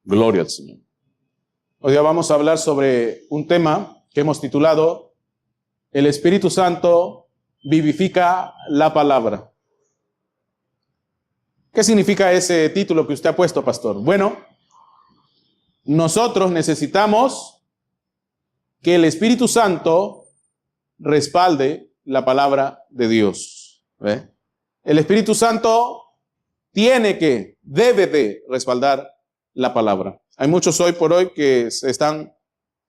Gloria al Señor. Hoy día vamos a hablar sobre un tema que hemos titulado El Espíritu Santo vivifica la palabra. ¿Qué significa ese título que usted ha puesto, pastor? Bueno, nosotros necesitamos que el Espíritu Santo respalde la palabra de Dios. ¿Ve? El Espíritu Santo debe de respaldar la palabra. Hay muchos hoy por hoy que se están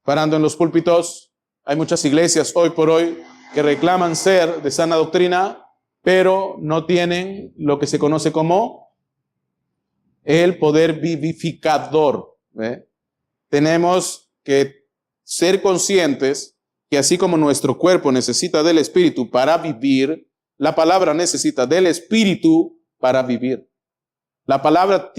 parando en los púlpitos. Hay muchas iglesias hoy por hoy que reclaman ser de sana doctrina, pero no tienen lo que se conoce como el poder vivificador. ¿Ve? Tenemos que ser conscientes que así como nuestro cuerpo necesita del Espíritu para vivir, la palabra necesita del Espíritu para vivir. La palabra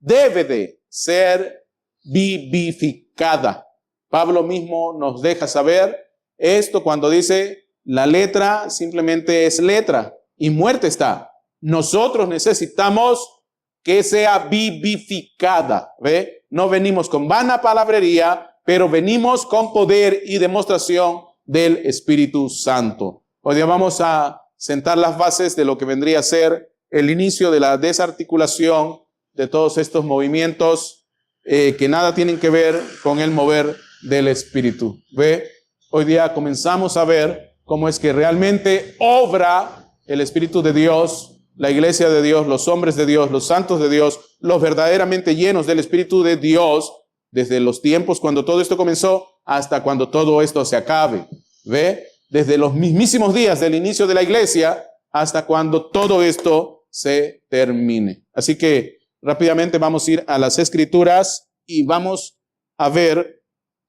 debe de ser vivificada. Pablo mismo nos deja saber esto cuando dice, la letra simplemente es letra y muerta está. Nosotros necesitamos que sea vivificada. ¿Ve? No venimos con vana palabrería, pero venimos con poder y demostración del Espíritu Santo. Hoy día vamos a sentar las bases de lo que vendría a ser el inicio de la desarticulación de todos estos movimientos que nada tienen que ver con el mover del Espíritu. ¿Ve? Hoy día comenzamos a ver cómo es que realmente obra el Espíritu de Dios, la iglesia de Dios, los hombres de Dios, los santos de Dios, los verdaderamente llenos del Espíritu de Dios, desde los tiempos cuando todo esto comenzó hasta cuando todo esto se acabe. ¿Ve? Desde los mismísimos días del inicio de la iglesia hasta cuando todo esto se termine. Así que rápidamente vamos a ir a las Escrituras y vamos a ver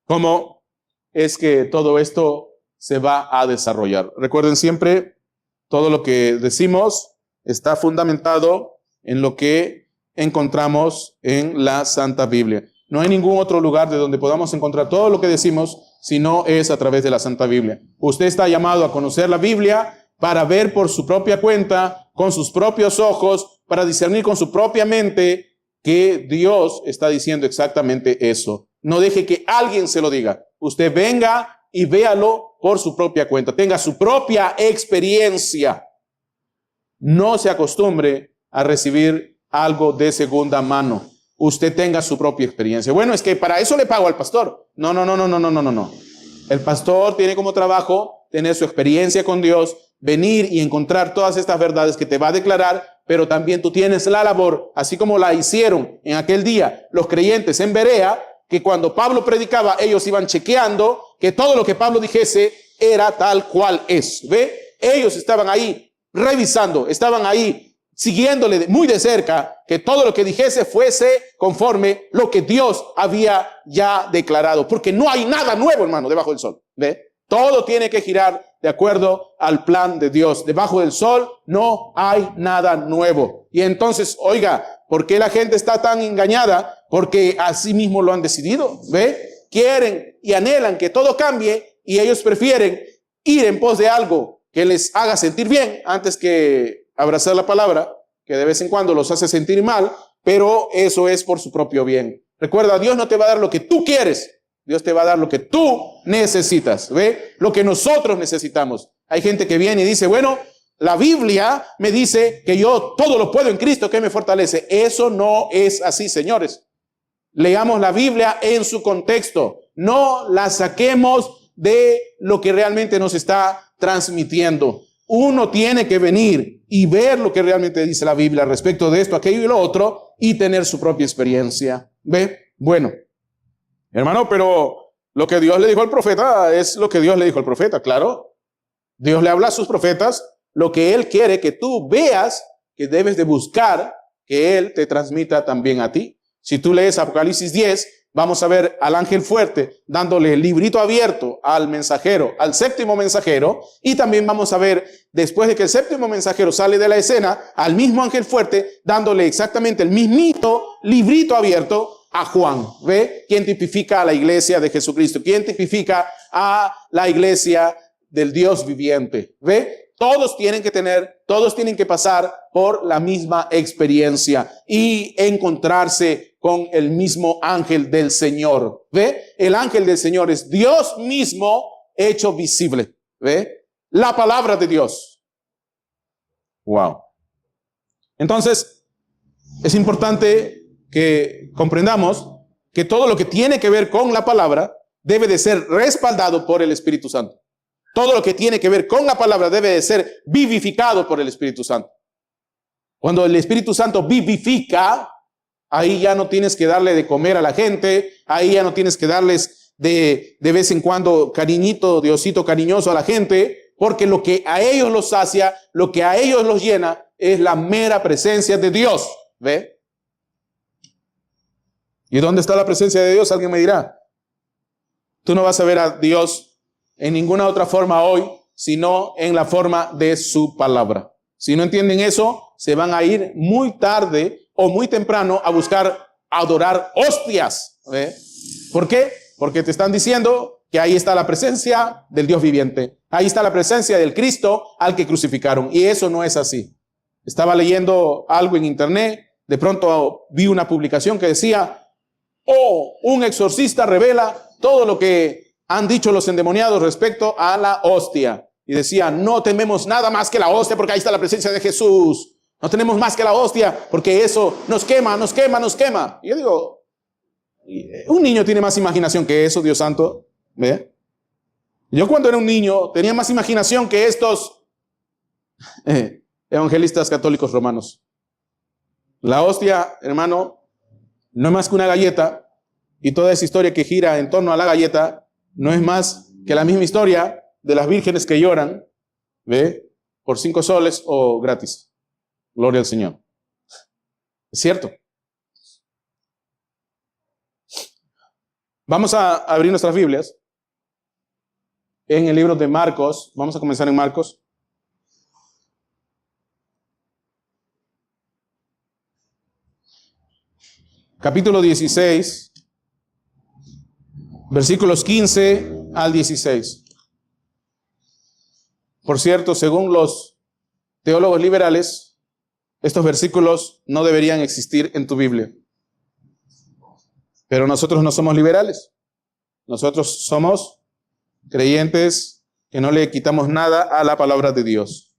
cómo es que todo esto se va a desarrollar. Recuerden siempre, todo lo que decimos está fundamentado en lo que encontramos en la Santa Biblia. No hay ningún otro lugar de donde podamos encontrar todo lo que decimos, si no es a través de la Santa Biblia. Usted está llamado a conocer la Biblia para ver por su propia cuenta, con sus propios ojos, para discernir con su propia mente que Dios está diciendo exactamente eso. No deje que alguien se lo diga. Usted venga y véalo por su propia cuenta. Tenga su propia experiencia. No se acostumbre a recibir algo de segunda mano. Usted tenga su propia experiencia. Bueno, es que para eso le pago al pastor. No. El pastor tiene como trabajo tener su experiencia con Dios, venir y encontrar todas estas verdades que te va a declarar, pero también tú tienes la labor, así como la hicieron en aquel día los creyentes en Berea, que cuando Pablo predicaba, ellos iban chequeando que todo lo que Pablo dijese era tal cual es. ¿Ve? Ellos estaban ahí revisando, estaban ahí siguiéndole muy de cerca, que todo lo que dijese fuese conforme lo que Dios había ya declarado. Porque no hay nada nuevo, hermano, debajo del sol. ¿Ve? Todo tiene que girar de acuerdo al plan de Dios. Debajo del sol no hay nada nuevo. Y entonces, oiga, ¿por qué la gente está tan engañada? Porque así mismo lo han decidido. ¿Ve? Quieren y anhelan que todo cambie y ellos prefieren ir en pos de algo que les haga sentir bien antes que abrazar la palabra, que de vez en cuando los hace sentir mal, pero eso es por su propio bien. Recuerda, Dios no te va a dar lo que tú quieres. Dios te va a dar lo que tú necesitas. ¿Ve? Lo que nosotros necesitamos. Hay gente que viene y dice, bueno, la Biblia me dice que yo todo lo puedo en Cristo que me fortalece. Eso no es así, señores. Leamos la Biblia en su contexto. No la saquemos de lo que realmente nos está transmitiendo. Uno tiene que venir y ver lo que realmente dice la Biblia respecto de esto, aquello y lo otro y tener su propia experiencia. ¿Ve? Bueno, hermano, pero lo que Dios le dijo al profeta es lo que Dios le dijo al profeta, claro. Dios le habla a sus profetas lo que Él quiere que tú veas, que debes de buscar que Él te transmita también a ti. Si tú lees Apocalipsis 10, vamos a ver al ángel fuerte dándole el librito abierto al mensajero, al séptimo mensajero, y también vamos a ver, después de que el séptimo mensajero sale de la escena, al mismo ángel fuerte dándole exactamente el mismito librito abierto a Juan. ¿Ve? ¿Quién tipifica a la iglesia de Jesucristo? ¿Quién tipifica a la iglesia del Dios viviente? ¿Ve? Todos tienen que pasar por la misma experiencia y encontrarse con el mismo ángel del Señor. ¿Ve? El ángel del Señor es Dios mismo hecho visible. ¿Ve? La palabra de Dios. Wow. Entonces, es importante que comprendamos que todo lo que tiene que ver con la palabra debe de ser respaldado por el Espíritu Santo. Todo lo que tiene que ver con la palabra debe de ser vivificado por el Espíritu Santo. Cuando el Espíritu Santo vivifica, ahí ya no tienes que darle de comer a la gente, ahí ya no tienes que darles de vez en cuando cariñito, Diosito cariñoso a la gente, porque lo que a ellos los sacia, lo que a ellos los llena, es la mera presencia de Dios. ¿Ve? ¿Y dónde está la presencia de Dios? Alguien me dirá. Tú no vas a ver a Dios en ninguna otra forma hoy, sino en la forma de su palabra. Si no entienden eso, se van a ir muy tarde o muy temprano a buscar adorar hostias. ¿Ve? ¿Por qué? Porque te están diciendo que ahí está la presencia del Dios viviente. Ahí está la presencia del Cristo al que crucificaron. Y eso no es así. Estaba leyendo algo en internet, de pronto vi una publicación que decía, un exorcista revela todo lo que han dicho los endemoniados respecto a la hostia. Y decía, no tememos nada más que la hostia porque ahí está la presencia de Jesús. No tenemos más que la hostia porque eso nos quema, nos quema, nos quema. Y yo digo, un niño tiene más imaginación que eso, Dios santo. ¿Ve? Yo cuando era un niño tenía más imaginación que estos evangelistas católicos romanos. La hostia, hermano, no es más que una galleta, y toda esa historia que gira en torno a la galleta no es más que la misma historia de las vírgenes que lloran, ¿ve? Por 5 soles o gratis. Gloria al Señor. Es cierto. Vamos a abrir nuestras Biblias en el libro de Marcos. Vamos a comenzar en Marcos. Capítulo 16, versículos 15 al 16. Por cierto, según los teólogos liberales, estos versículos no deberían existir en tu Biblia. Pero nosotros no somos liberales. Nosotros somos creyentes que no le quitamos nada a la palabra de Dios.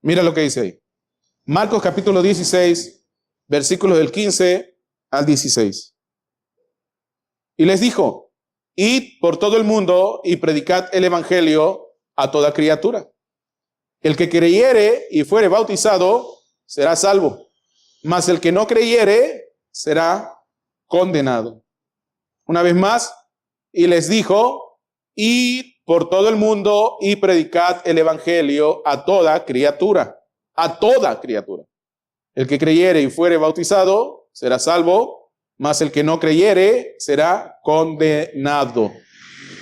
Mira lo que dice ahí. Marcos capítulo 16, versículos del 15 al 16. Y les dijo, id por todo el mundo y predicad el evangelio a toda criatura. El que creyere y fuere bautizado será salvo, mas el que no creyere será condenado. Una vez más, y les dijo, id por todo el mundo y predicad el evangelio a toda criatura. A toda criatura. El que creyere y fuere bautizado será salvo, mas el que no creyere será condenado.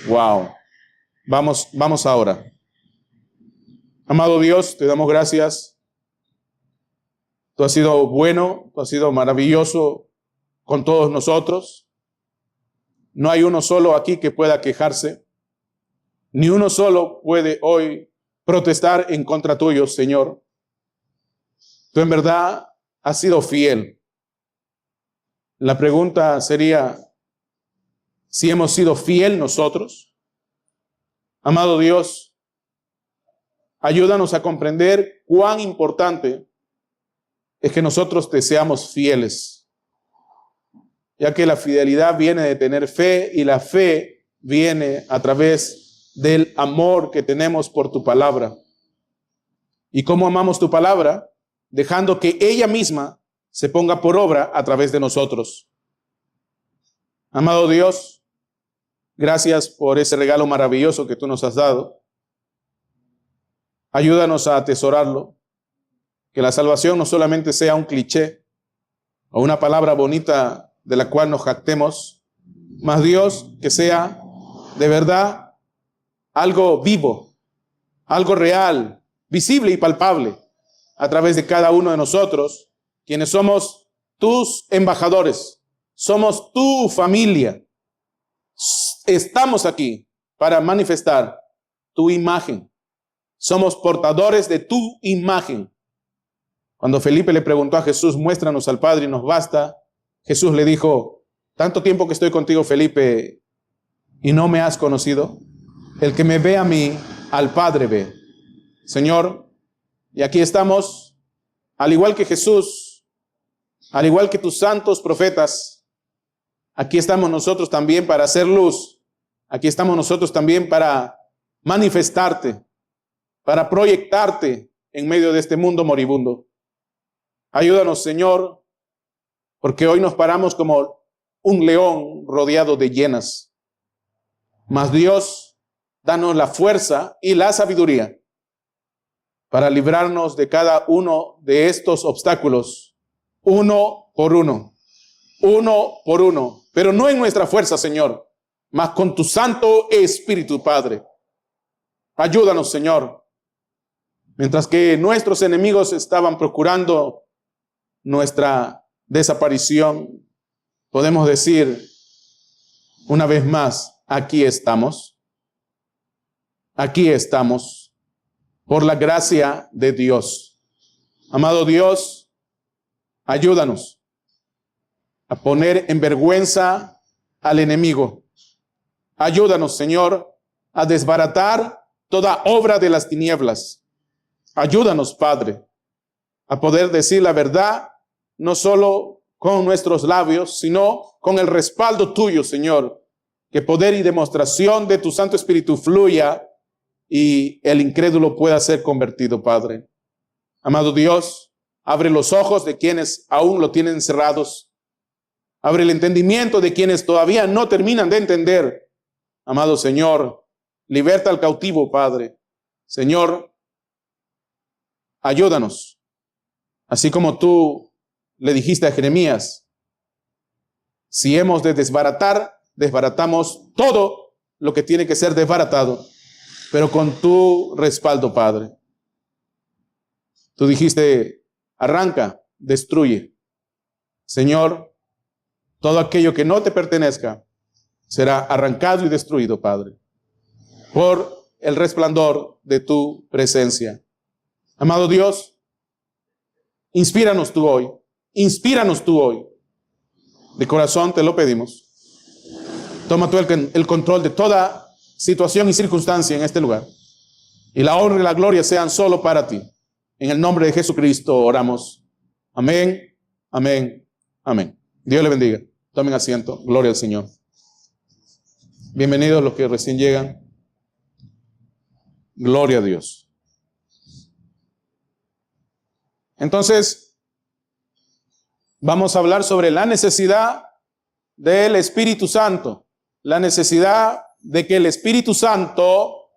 Wow. Vamos ahora. Amado Dios, te damos gracias. Tú has sido bueno, tú has sido maravilloso con todos nosotros. No hay uno solo aquí que pueda quejarse. Ni uno solo puede hoy protestar en contra tuyo, Señor. Tú en verdad has sido fiel. La pregunta sería, si hemos sido fiel nosotros. Amado Dios, ayúdanos a comprender cuán importante es que nosotros te seamos fieles, ya que la fidelidad viene de tener fe y la fe viene a través del amor que tenemos por tu palabra. ¿Y cómo amamos tu palabra? Dejando que ella misma se ponga por obra a través de nosotros. Amado Dios, gracias por ese regalo maravilloso que tú nos has dado. Ayúdanos a atesorarlo, que la salvación no solamente sea un cliché o una palabra bonita de la cual nos jactemos, mas Dios, que sea de verdad algo vivo, algo real, visible y palpable, a través de cada uno de nosotros, quienes somos tus embajadores, somos tu familia. Estamos aquí para manifestar tu imagen. Somos portadores de tu imagen. Cuando Felipe le preguntó a Jesús, muéstranos al Padre y nos basta, Jesús le dijo, tanto tiempo que estoy contigo, Felipe, y no me has conocido. El que me ve a mí, al Padre ve. Señor, y aquí estamos, al igual que Jesús, al igual que tus santos profetas, aquí estamos nosotros también para hacer luz. Aquí estamos nosotros también para manifestarte, para proyectarte en medio de este mundo moribundo. Ayúdanos, Señor, porque hoy nos paramos como un león rodeado de hienas. Mas Dios, danos la fuerza y la sabiduría para librarnos de cada uno de estos obstáculos, uno por uno, pero no en nuestra fuerza, Señor, mas con tu Santo Espíritu, Padre. Ayúdanos, Señor. Mientras que nuestros enemigos estaban procurando nuestra desaparición, podemos decir una vez más, aquí estamos. Aquí estamos por la gracia de Dios. Amado Dios, ayúdanos a poner en vergüenza al enemigo. Ayúdanos, Señor, a desbaratar toda obra de las tinieblas. Ayúdanos, Padre, a poder decir la verdad, no solo con nuestros labios, sino con el respaldo tuyo, Señor. Que poder y demostración de tu Santo Espíritu fluya y el incrédulo pueda ser convertido, Padre. Amado Dios, abre los ojos de quienes aún lo tienen cerrados. Abre el entendimiento de quienes todavía no terminan de entender. Amado Señor, liberta al cautivo, Padre. Señor, ayúdanos. Así como tú le dijiste a Jeremías, si hemos de desbaratar, desbaratamos todo lo que tiene que ser desbaratado, pero con tu respaldo, Padre. Tú dijiste, arranca, destruye. Señor, todo aquello que no te pertenezca será arrancado y destruido, Padre, por el resplandor de tu presencia. Amado Dios, inspíranos tú hoy. Inspíranos tú hoy. De corazón te lo pedimos. Toma tú el control de toda situación y circunstancia en este lugar. Y la honra y la gloria sean solo para ti. En el nombre de Jesucristo oramos. Amén, amén, amén. Dios le bendiga. Tomen asiento. Gloria al Señor. Bienvenidos los que recién llegan. Gloria a Dios. Entonces, vamos a hablar sobre la necesidad del Espíritu Santo. La necesidad de que el Espíritu Santo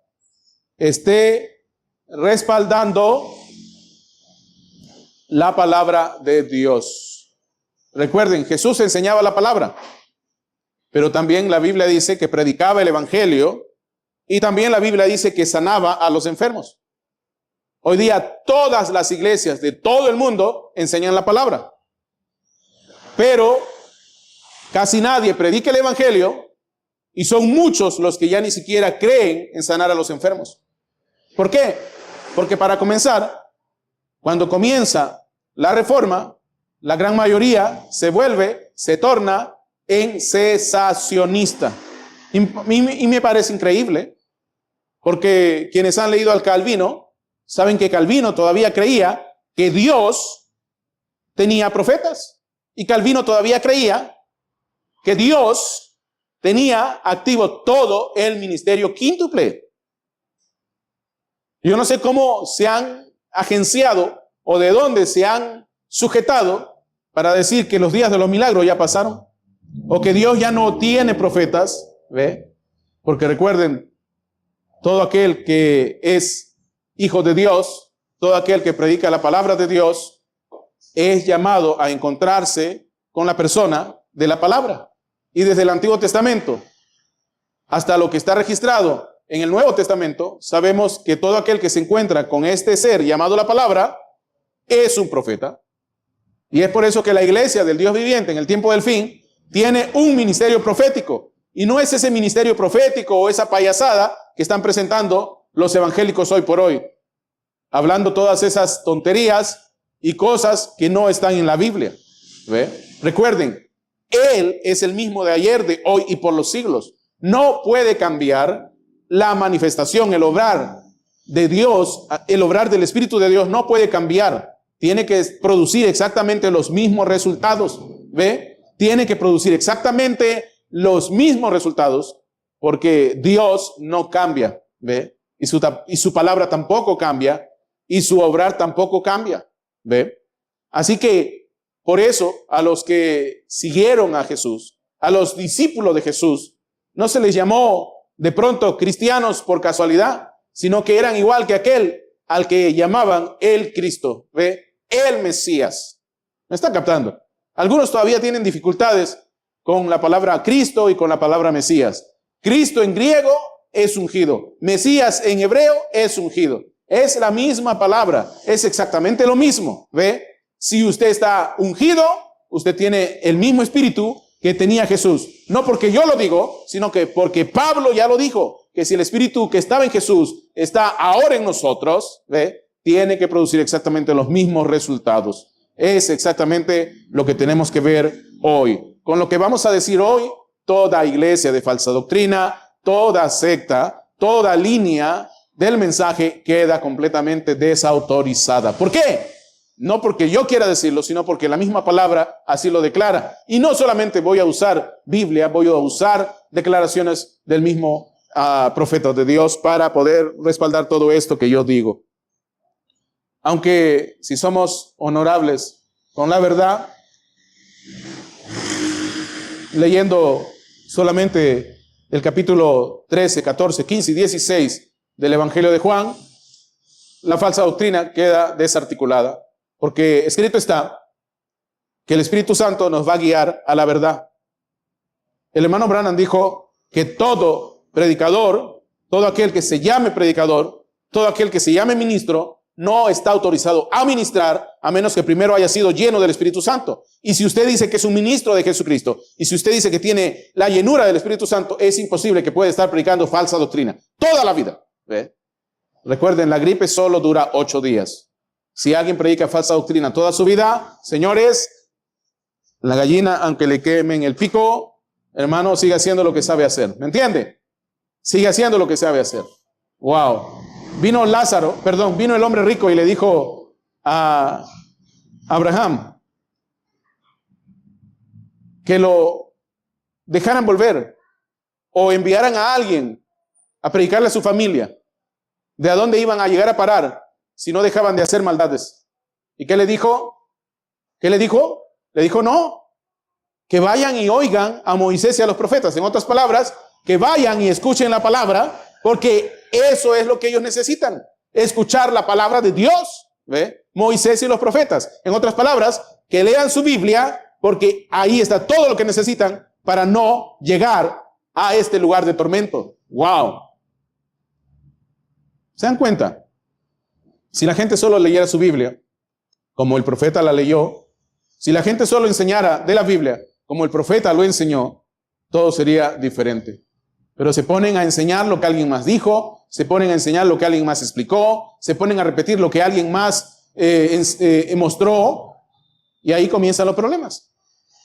esté respaldando la palabra de Dios. Recuerden, Jesús enseñaba la palabra, pero también la Biblia dice que predicaba el Evangelio y también la Biblia dice que sanaba a los enfermos. Hoy día todas las iglesias de todo el mundo enseñan la palabra, pero casi nadie predica el Evangelio y son muchos los que ya ni siquiera creen en sanar a los enfermos. ¿Por qué? Porque para comenzar, cuando comienza la reforma, la gran mayoría se torna en cesacionista. Y me parece increíble, porque quienes han leído al Calvino, saben que Calvino todavía creía que Dios tenía profetas. Y Calvino todavía creía que Dios tenía activo todo el ministerio quíntuple. Yo no sé cómo se han agenciado o de dónde se han sujetado para decir que los días de los milagros ya pasaron o que Dios ya no tiene profetas, ¿ve? Porque recuerden, todo aquel que es hijo de Dios, todo aquel que predica la palabra de Dios, es llamado a encontrarse con la persona de la palabra. Y desde el Antiguo Testamento hasta lo que está registrado en el Nuevo Testamento, sabemos que todo aquel que se encuentra con este ser llamado la palabra es un profeta. Y es por eso que la iglesia del Dios viviente en el tiempo del fin tiene un ministerio profético. Y no es ese ministerio profético o esa payasada que están presentando los evangélicos hoy por hoy, hablando todas esas tonterías y cosas que no están en la Biblia. ¿Ve? Recuerden, Él es el mismo de ayer, de hoy y por los siglos. No puede cambiar la manifestación, el obrar de Dios, el obrar del Espíritu de Dios no puede cambiar. Tiene que producir exactamente los mismos resultados. ¿Ve? Tiene que producir exactamente los mismos resultados, porque Dios no cambia. ¿Ve? Y su palabra tampoco cambia, y su obrar tampoco cambia. ¿Ve? Así que, por eso, a los que siguieron a Jesús, a los discípulos de Jesús, no se les llamó de pronto cristianos por casualidad, sino que eran igual que aquel al que llamaban el Cristo, ¿ve? El Mesías. ¿Me están captando? Algunos todavía tienen dificultades con la palabra Cristo y con la palabra Mesías. Cristo en griego es ungido. Mesías en hebreo es ungido. Es la misma palabra. Es exactamente lo mismo. ¿Ve? Si usted está ungido, usted tiene el mismo espíritu que tenía Jesús. No porque yo lo digo, sino que porque Pablo ya lo dijo, que si el espíritu que estaba en Jesús está ahora en nosotros, ¿ve? Tiene que producir exactamente los mismos resultados. Es exactamente lo que tenemos que ver hoy. Con lo que vamos a decir hoy, toda iglesia de falsa doctrina, toda secta, toda línea del mensaje queda completamente desautorizada. ¿Por qué? No porque yo quiera decirlo, sino porque la misma palabra así lo declara. Y no solamente voy a usar Biblia, voy a usar declaraciones del mismo profeta de Dios para poder respaldar todo esto que yo digo. Aunque si somos honorables con la verdad, leyendo solamente el capítulo 13, 14, 15 y 16 del Evangelio de Juan, la falsa doctrina queda desarticulada, porque escrito está que el Espíritu Santo nos va a guiar a la verdad. El hermano Branham dijo que todo predicador, todo aquel que se llame predicador, todo aquel que se llame ministro, no está autorizado a ministrar a menos que primero haya sido lleno del Espíritu Santo. Y si usted dice que es un ministro de Jesucristo, y si usted dice que tiene la llenura del Espíritu Santo, es imposible que pueda estar predicando falsa doctrina toda la vida. ¿Ve? Recuerden, la gripe solo dura 8 días. Si alguien predica falsa doctrina toda su vida, señores, la gallina, aunque le quemen el pico, hermano, sigue haciendo lo que sabe hacer. ¿Me entiende? Sigue haciendo lo que sabe hacer. Wow. Vino el hombre rico y le dijo a Abraham que lo dejaran volver o enviaran a alguien a predicarle a su familia de a dónde iban a llegar a parar si no dejaban de hacer maldades. ¿Y qué le dijo? ¿Qué le dijo? Le dijo no, que vayan y oigan a Moisés y a los profetas. En otras palabras, que vayan y escuchen la palabra, porque eso es lo que ellos necesitan, escuchar la palabra de Dios, ¿ve? Moisés y los profetas. En otras palabras, que lean su Biblia, porque ahí está todo lo que necesitan para no llegar a este lugar de tormento. ¡Wow! ¿Se dan cuenta? Si la gente solo leyera su Biblia, como el profeta la leyó, si la gente solo enseñara de la Biblia, como el profeta lo enseñó, todo sería diferente. Pero se ponen a enseñar lo que alguien más dijo, se ponen a enseñar lo que alguien más explicó, se ponen a repetir lo que alguien más mostró, y ahí comienzan los problemas.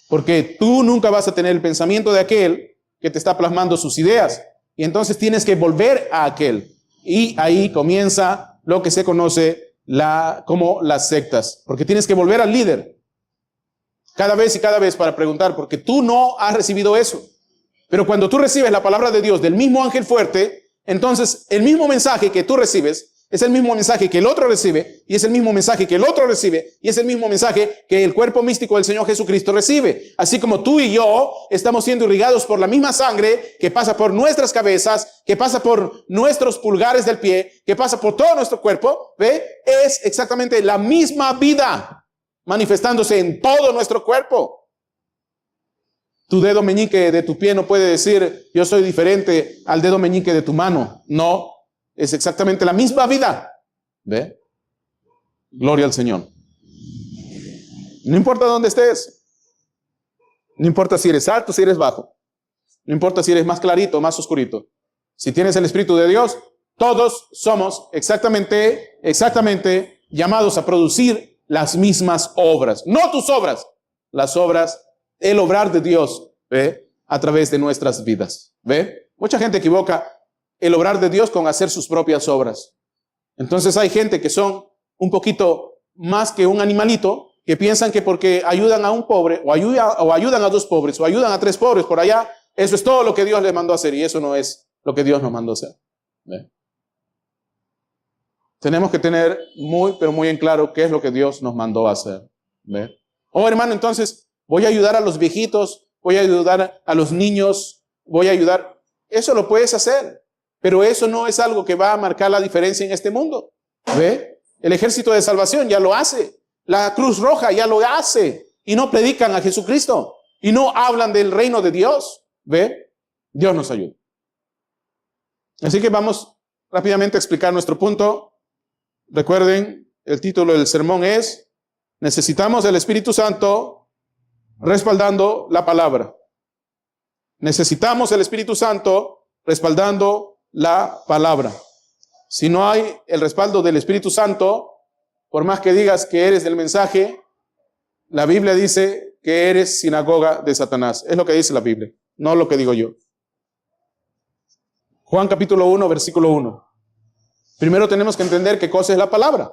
Porque tú nunca vas a tener el pensamiento de aquel que te está plasmando sus ideas, y entonces tienes que volver a aquel. Y ahí comienza lo que se conoce como las sectas, porque tienes que volver al líder cada vez y cada vez para preguntar, porque tú no has recibido eso. Pero cuando tú recibes la palabra de Dios del mismo ángel fuerte, entonces el mismo mensaje que tú recibes es el mismo mensaje que el otro recibe, y es el mismo mensaje que el otro recibe, y es el mismo mensaje que el cuerpo místico del Señor Jesucristo recibe. Así como tú y yo estamos siendo irrigados por la misma sangre que pasa por nuestras cabezas, que pasa por nuestros pulgares del pie, que pasa por todo nuestro cuerpo, ¿ve? Es exactamente la misma vida manifestándose en todo nuestro cuerpo. Tu dedo meñique de tu pie no puede decir, yo soy diferente al dedo meñique de tu mano. No, es exactamente la misma vida. ¿Ve? Gloria al Señor. No importa dónde estés. No importa si eres alto, si eres bajo. No importa si eres más clarito o más oscurito. Si tienes el Espíritu de Dios, todos somos exactamente llamados a producir las mismas obras. No tus obras, las obras, el obrar de Dios, ¿ve? A través de nuestras vidas, ¿ve? Mucha gente equivoca el obrar de Dios con hacer sus propias obras. Entonces hay gente que son un poquito más que un animalito, que piensan que porque ayudan a un pobre, o ayudan a dos pobres, o ayudan a tres pobres por allá, eso es todo lo que Dios les mandó a hacer, y eso no es lo que Dios nos mandó a hacer. ¿Ve? Tenemos que tener pero muy en claro qué es lo que Dios nos mandó a hacer. ¿Ve? Oh, hermano, entonces voy a ayudar a los viejitos, voy a ayudar a los niños, voy a ayudar. Eso lo puedes hacer, pero eso no es algo que va a marcar la diferencia en este mundo. ¿Ve? El ejército de salvación ya lo hace. La Cruz Roja ya lo hace. Y no predican a Jesucristo. Y no hablan del reino de Dios. ¿Ve? Dios nos ayuda. Así que vamos rápidamente a explicar nuestro punto. Recuerden, el título del sermón es: necesitamos el Espíritu Santo respaldando la palabra. Necesitamos el Espíritu Santo respaldando la palabra. Si no hay el respaldo del Espíritu Santo, por más que digas que eres del mensaje, la Biblia dice que eres sinagoga de Satanás. Es lo que dice la Biblia, no lo que digo yo. Juan capítulo 1, versículo 1. Primero tenemos que entender qué cosa es la palabra.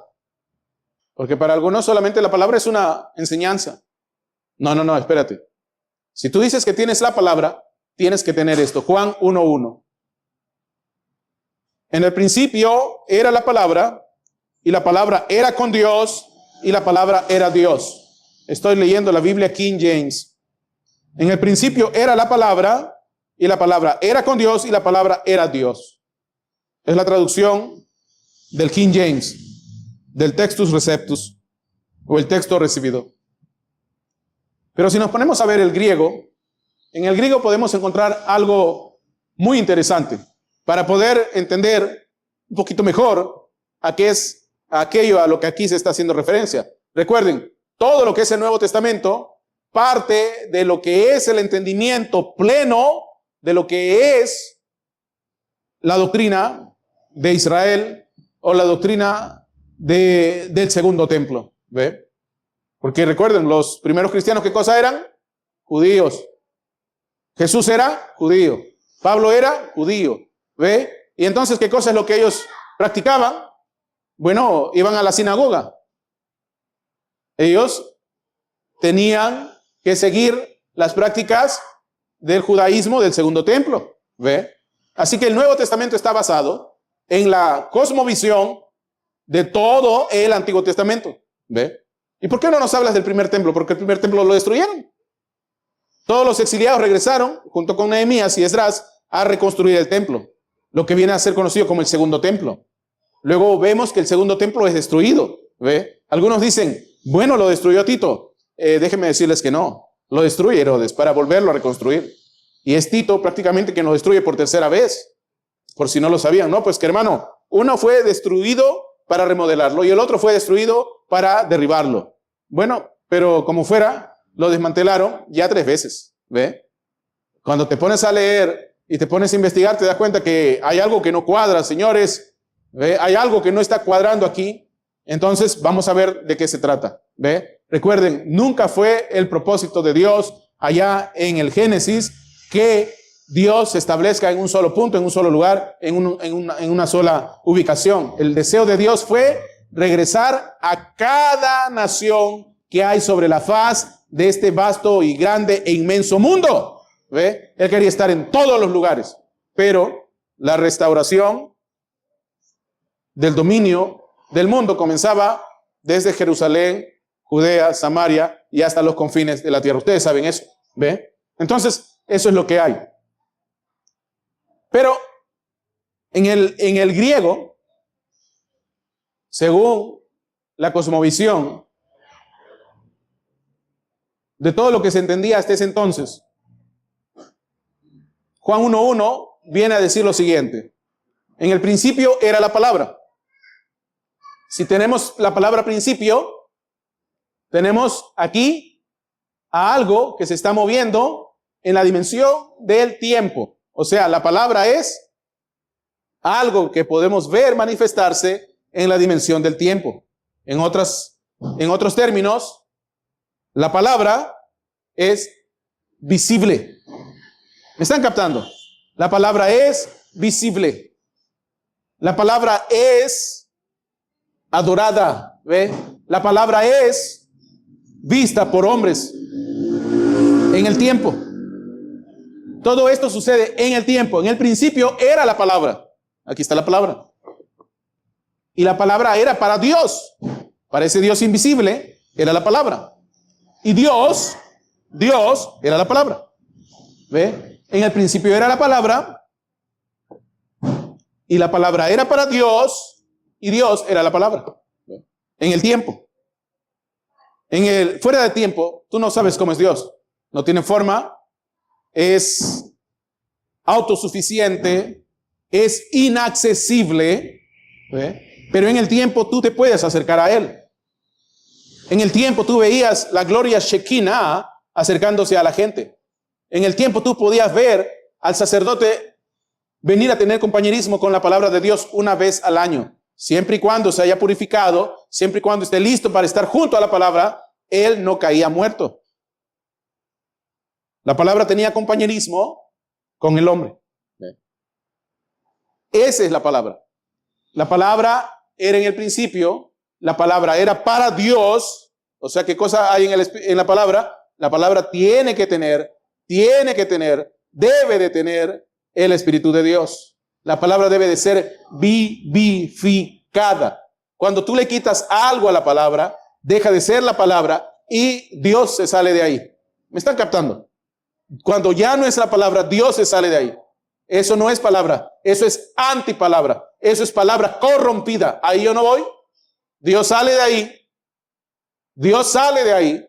Porque para algunos solamente la palabra es una enseñanza. No, espérate. Si tú dices que tienes la palabra, tienes que tener esto. Juan 1:1. En el principio era la palabra, y la palabra era con Dios, y la palabra era Dios. Estoy leyendo la Biblia King James. En el principio era la palabra, y la palabra era con Dios, y la palabra era Dios. Es la traducción del King James, del Textus Receptus, o el texto recibido. Pero si nos ponemos a ver el griego, en el griego podemos encontrar algo muy interesante para poder entender un poquito mejor a qué es aquello a lo que aquí se está haciendo referencia. Recuerden, todo lo que es el Nuevo Testamento parte de lo que es el entendimiento pleno de lo que es la doctrina de Israel o la doctrina del segundo templo. ¿Ve? Porque recuerden, los primeros cristianos, ¿qué cosa eran? Judíos. Jesús era judío. Pablo era judío. ¿Ve? Y entonces, ¿qué cosa es lo que ellos practicaban? Bueno, iban a la sinagoga. Ellos tenían que seguir las prácticas del judaísmo del segundo templo. ¿Ve? Así que el Nuevo Testamento está basado en la cosmovisión de todo el Antiguo Testamento. ¿Ve? ¿Y por qué no nos hablas del primer templo? Porque el primer templo lo destruyeron. Todos los exiliados regresaron, junto con Nehemías y Esdras, a reconstruir el templo, lo que viene a ser conocido como el segundo templo. Luego vemos que el segundo templo es destruido. ¿Ve? Algunos dicen, bueno, lo destruyó Tito. Déjenme decirles que no. Lo destruye Herodes para volverlo a reconstruir. Y es Tito prácticamente quien lo destruye por tercera vez. Por si no lo sabían. No, pues que hermano, uno fue destruido para remodelarlo y el otro fue destruido para derribarlo. Bueno, pero como fuera, lo desmantelaron ya 3 veces. ¿Ve? Cuando te pones a leer y te pones a investigar, te das cuenta que hay algo que no cuadra, señores. ¿Ve? Hay algo que no está cuadrando aquí. Entonces, vamos a ver de qué se trata. ¿Ve? Recuerden, nunca fue el propósito de Dios allá en el Génesis que Dios se establezca en un solo punto, en un solo lugar, en una sola ubicación. El deseo de Dios fue regresar a cada nación que hay sobre la faz de este vasto y grande e inmenso mundo. ¿Ve? Él quería estar en todos los lugares, pero la restauración del dominio del mundo comenzaba desde Jerusalén, Judea, Samaria y hasta los confines de la tierra. Ustedes saben eso. ¿Ve? Entonces, eso es lo que hay. Pero en el griego, según la cosmovisión de todo lo que se entendía hasta ese entonces, Juan 1:1 viene a decir lo siguiente: en el principio era la palabra. Si tenemos la palabra principio, tenemos aquí a algo que se está moviendo en la dimensión del tiempo. O sea, la palabra es algo que podemos ver manifestarse en la dimensión del tiempo. En otros términos, la palabra es visible. ¿Me están captando? La palabra es visible. La palabra es adorada. ¿Ve? La palabra es vista por hombres en el tiempo. Todo esto sucede en el tiempo. En el principio era la palabra. Aquí está la palabra. Y la palabra era para Dios. Para ese Dios invisible era la palabra. Y Dios era la palabra. ¿Ve? En el principio era la palabra. Y la palabra era para Dios. Y Dios era la palabra. ¿Ve? En el tiempo. Fuera de tiempo, tú no sabes cómo es Dios. No tiene forma. Es autosuficiente. Es inaccesible. ¿Ve? Pero en el tiempo tú te puedes acercar a Él. En el tiempo tú veías la gloria Shekinah acercándose a la gente. En el tiempo tú podías ver al sacerdote venir a tener compañerismo con la palabra de Dios una vez al año. Siempre y cuando se haya purificado, siempre y cuando esté listo para estar junto a la palabra, él no caía muerto. La palabra tenía compañerismo con el hombre. Esa es la palabra. La palabra era en el principio, la palabra era para Dios. O sea, ¿qué cosa hay en la palabra? La palabra tiene que tener, debe de tener el Espíritu de Dios. La palabra debe de ser vivificada. Cuando tú le quitas algo a la palabra, deja de ser la palabra y Dios se sale de ahí. ¿Me están captando? Cuando ya no es la palabra, Dios se sale de ahí. Eso no es palabra, eso es antipalabra, eso es palabra corrompida. Ahí yo no voy. Dios sale de ahí. Dios sale de ahí.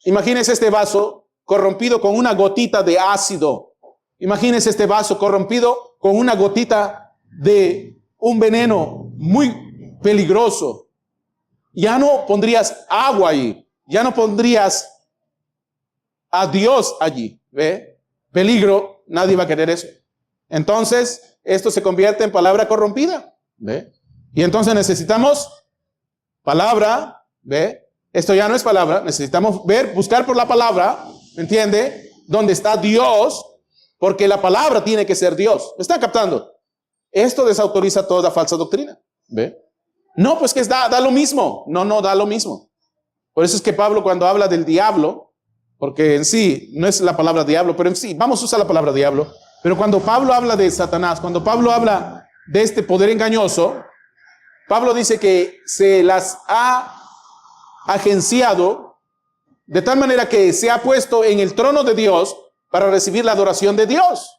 Imagínese este vaso corrompido con una gotita de ácido. Imagínese este vaso corrompido con una gotita de un veneno muy peligroso. Ya no pondrías agua allí. Ya no pondrías a Dios allí. ¿Ve? Peligro, nadie va a querer eso. Entonces, esto se convierte en palabra corrompida. ¿Ve? Y entonces necesitamos palabra. ¿Ve? Esto ya no es palabra. Necesitamos buscar por la palabra. ¿Me entiende? ¿Dónde está Dios? Porque la palabra tiene que ser Dios. ¿Me están captando? Esto desautoriza toda falsa doctrina. ¿Ve? No, pues que da lo mismo. No da lo mismo. Por eso es que Pablo, cuando habla del diablo, porque en sí no es la palabra diablo, pero en sí vamos a usar la palabra diablo. Pero cuando Pablo habla de Satanás, cuando Pablo habla de este poder engañoso, Pablo dice que se las ha agenciado de tal manera que se ha puesto en el trono de Dios para recibir la adoración de Dios,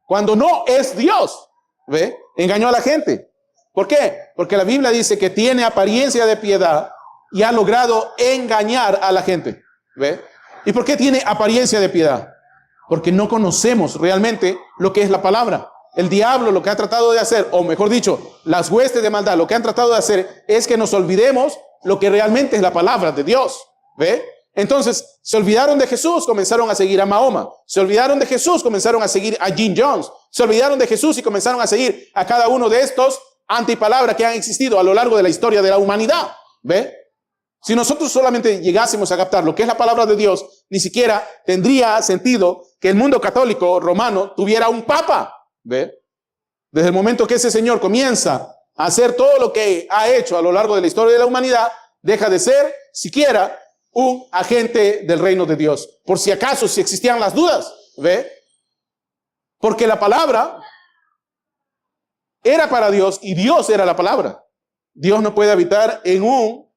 cuando no es Dios. ¿Ve? Engañó a la gente. ¿Por qué? Porque la Biblia dice que tiene apariencia de piedad y ha logrado engañar a la gente. ¿Ve? ¿Y por qué tiene apariencia de piedad? Porque no conocemos realmente lo que es la palabra. El diablo lo que ha tratado de hacer, o mejor dicho, las huestes de maldad, lo que han tratado de hacer es que nos olvidemos lo que realmente es la palabra de Dios. ¿Ve? Entonces, se olvidaron de Jesús, comenzaron a seguir a Mahoma. Se olvidaron de Jesús, comenzaron a seguir a Jim Jones. Se olvidaron de Jesús y comenzaron a seguir a cada uno de estos antipalabras que han existido a lo largo de la historia de la humanidad. ¿Ve? Si nosotros solamente llegásemos a captar lo que es la palabra de Dios, ni siquiera tendría sentido que el mundo católico romano tuviera un papa. ¿Ve? Desde el momento que ese señor comienza a hacer todo lo que ha hecho a lo largo de la historia de la humanidad, deja de ser siquiera un agente del reino de Dios. Por si acaso, si existían las dudas. ¿Ve? Porque la palabra era para Dios y Dios era la palabra. Dios no puede habitar en un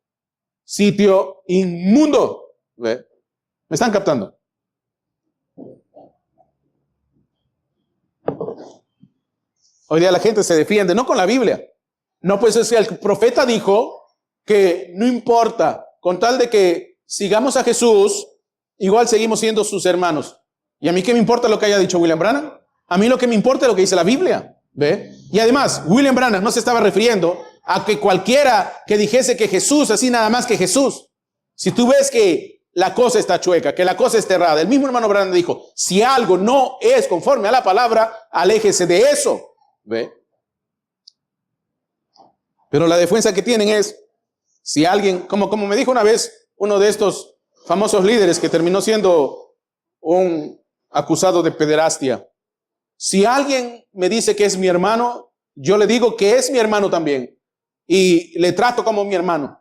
sitio inmundo. ¿Ve? ¿Me están captando? Hoy día la gente se defiende, no con la Biblia. No, pues es que el profeta dijo que no importa, con tal de que sigamos a Jesús, igual seguimos siendo sus hermanos. ¿Y a mí qué me importa lo que haya dicho William Branham? A mí lo que me importa es lo que dice la Biblia. ¿Ve? Y además, William Branham no se estaba refiriendo a que cualquiera que dijese que Jesús, así nada más que Jesús. Si tú ves que la cosa está chueca, que la cosa está errada. El mismo hermano Branham dijo, si algo no es conforme a la palabra, aléjese de eso. ¿Ve? Pero la defensa que tienen es, si alguien, como me dijo una vez uno de estos famosos líderes que terminó siendo un acusado de pederastia, si alguien me dice que es mi hermano, yo le digo que es mi hermano también y le trato como mi hermano.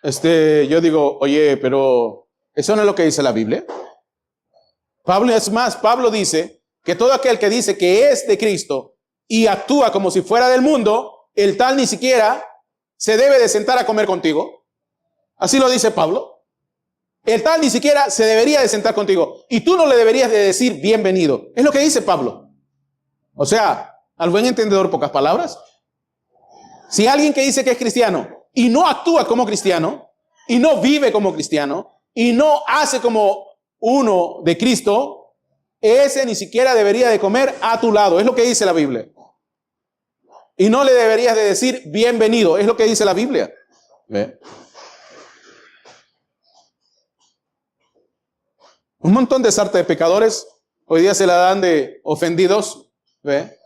Yo digo, oye, pero eso no es lo que dice la Biblia. Pablo dice que todo aquel que dice que es de Cristo y actúa como si fuera del mundo, el tal ni siquiera se debe de sentar a comer contigo. Así lo dice Pablo. El tal ni siquiera se debería de sentar contigo y tú no le deberías de decir bienvenido. Es lo que dice Pablo. O sea, al buen entendedor, pocas palabras. Si alguien que dice que es cristiano y no actúa como cristiano y no vive como cristiano y no hace como uno de Cristo, ese ni siquiera debería de comer a tu lado. Es lo que dice la Biblia. Y no le deberías de decir bienvenido. Es lo que dice la Biblia. ¿Ve? Un montón de sarta de pecadores hoy día se la dan de ofendidos. ¿Ve?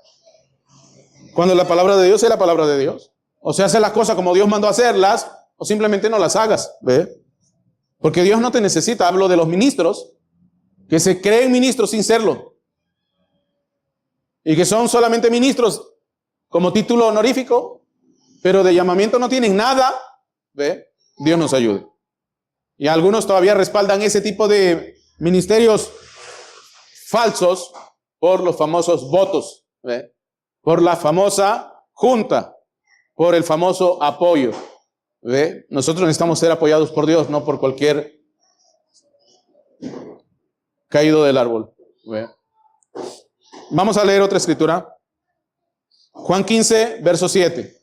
Cuando la palabra de Dios es la palabra de Dios. O sea, hace las cosas como Dios mandó a hacerlas o simplemente no las hagas. ¿Ve? Porque Dios no te necesita. Hablo de los ministros que se creen ministros sin serlo. Y que son solamente ministros como título honorífico, pero de llamamiento no tienen nada. ¿Ve? Dios nos ayude. Y algunos todavía respaldan ese tipo de ministerios falsos por los famosos votos, ¿ve? Por la famosa junta, por el famoso apoyo. ¿Ve? Nosotros necesitamos ser apoyados por Dios, no por cualquier caído del árbol. ¿Ve? Vamos a leer otra escritura. Juan 15, verso 7.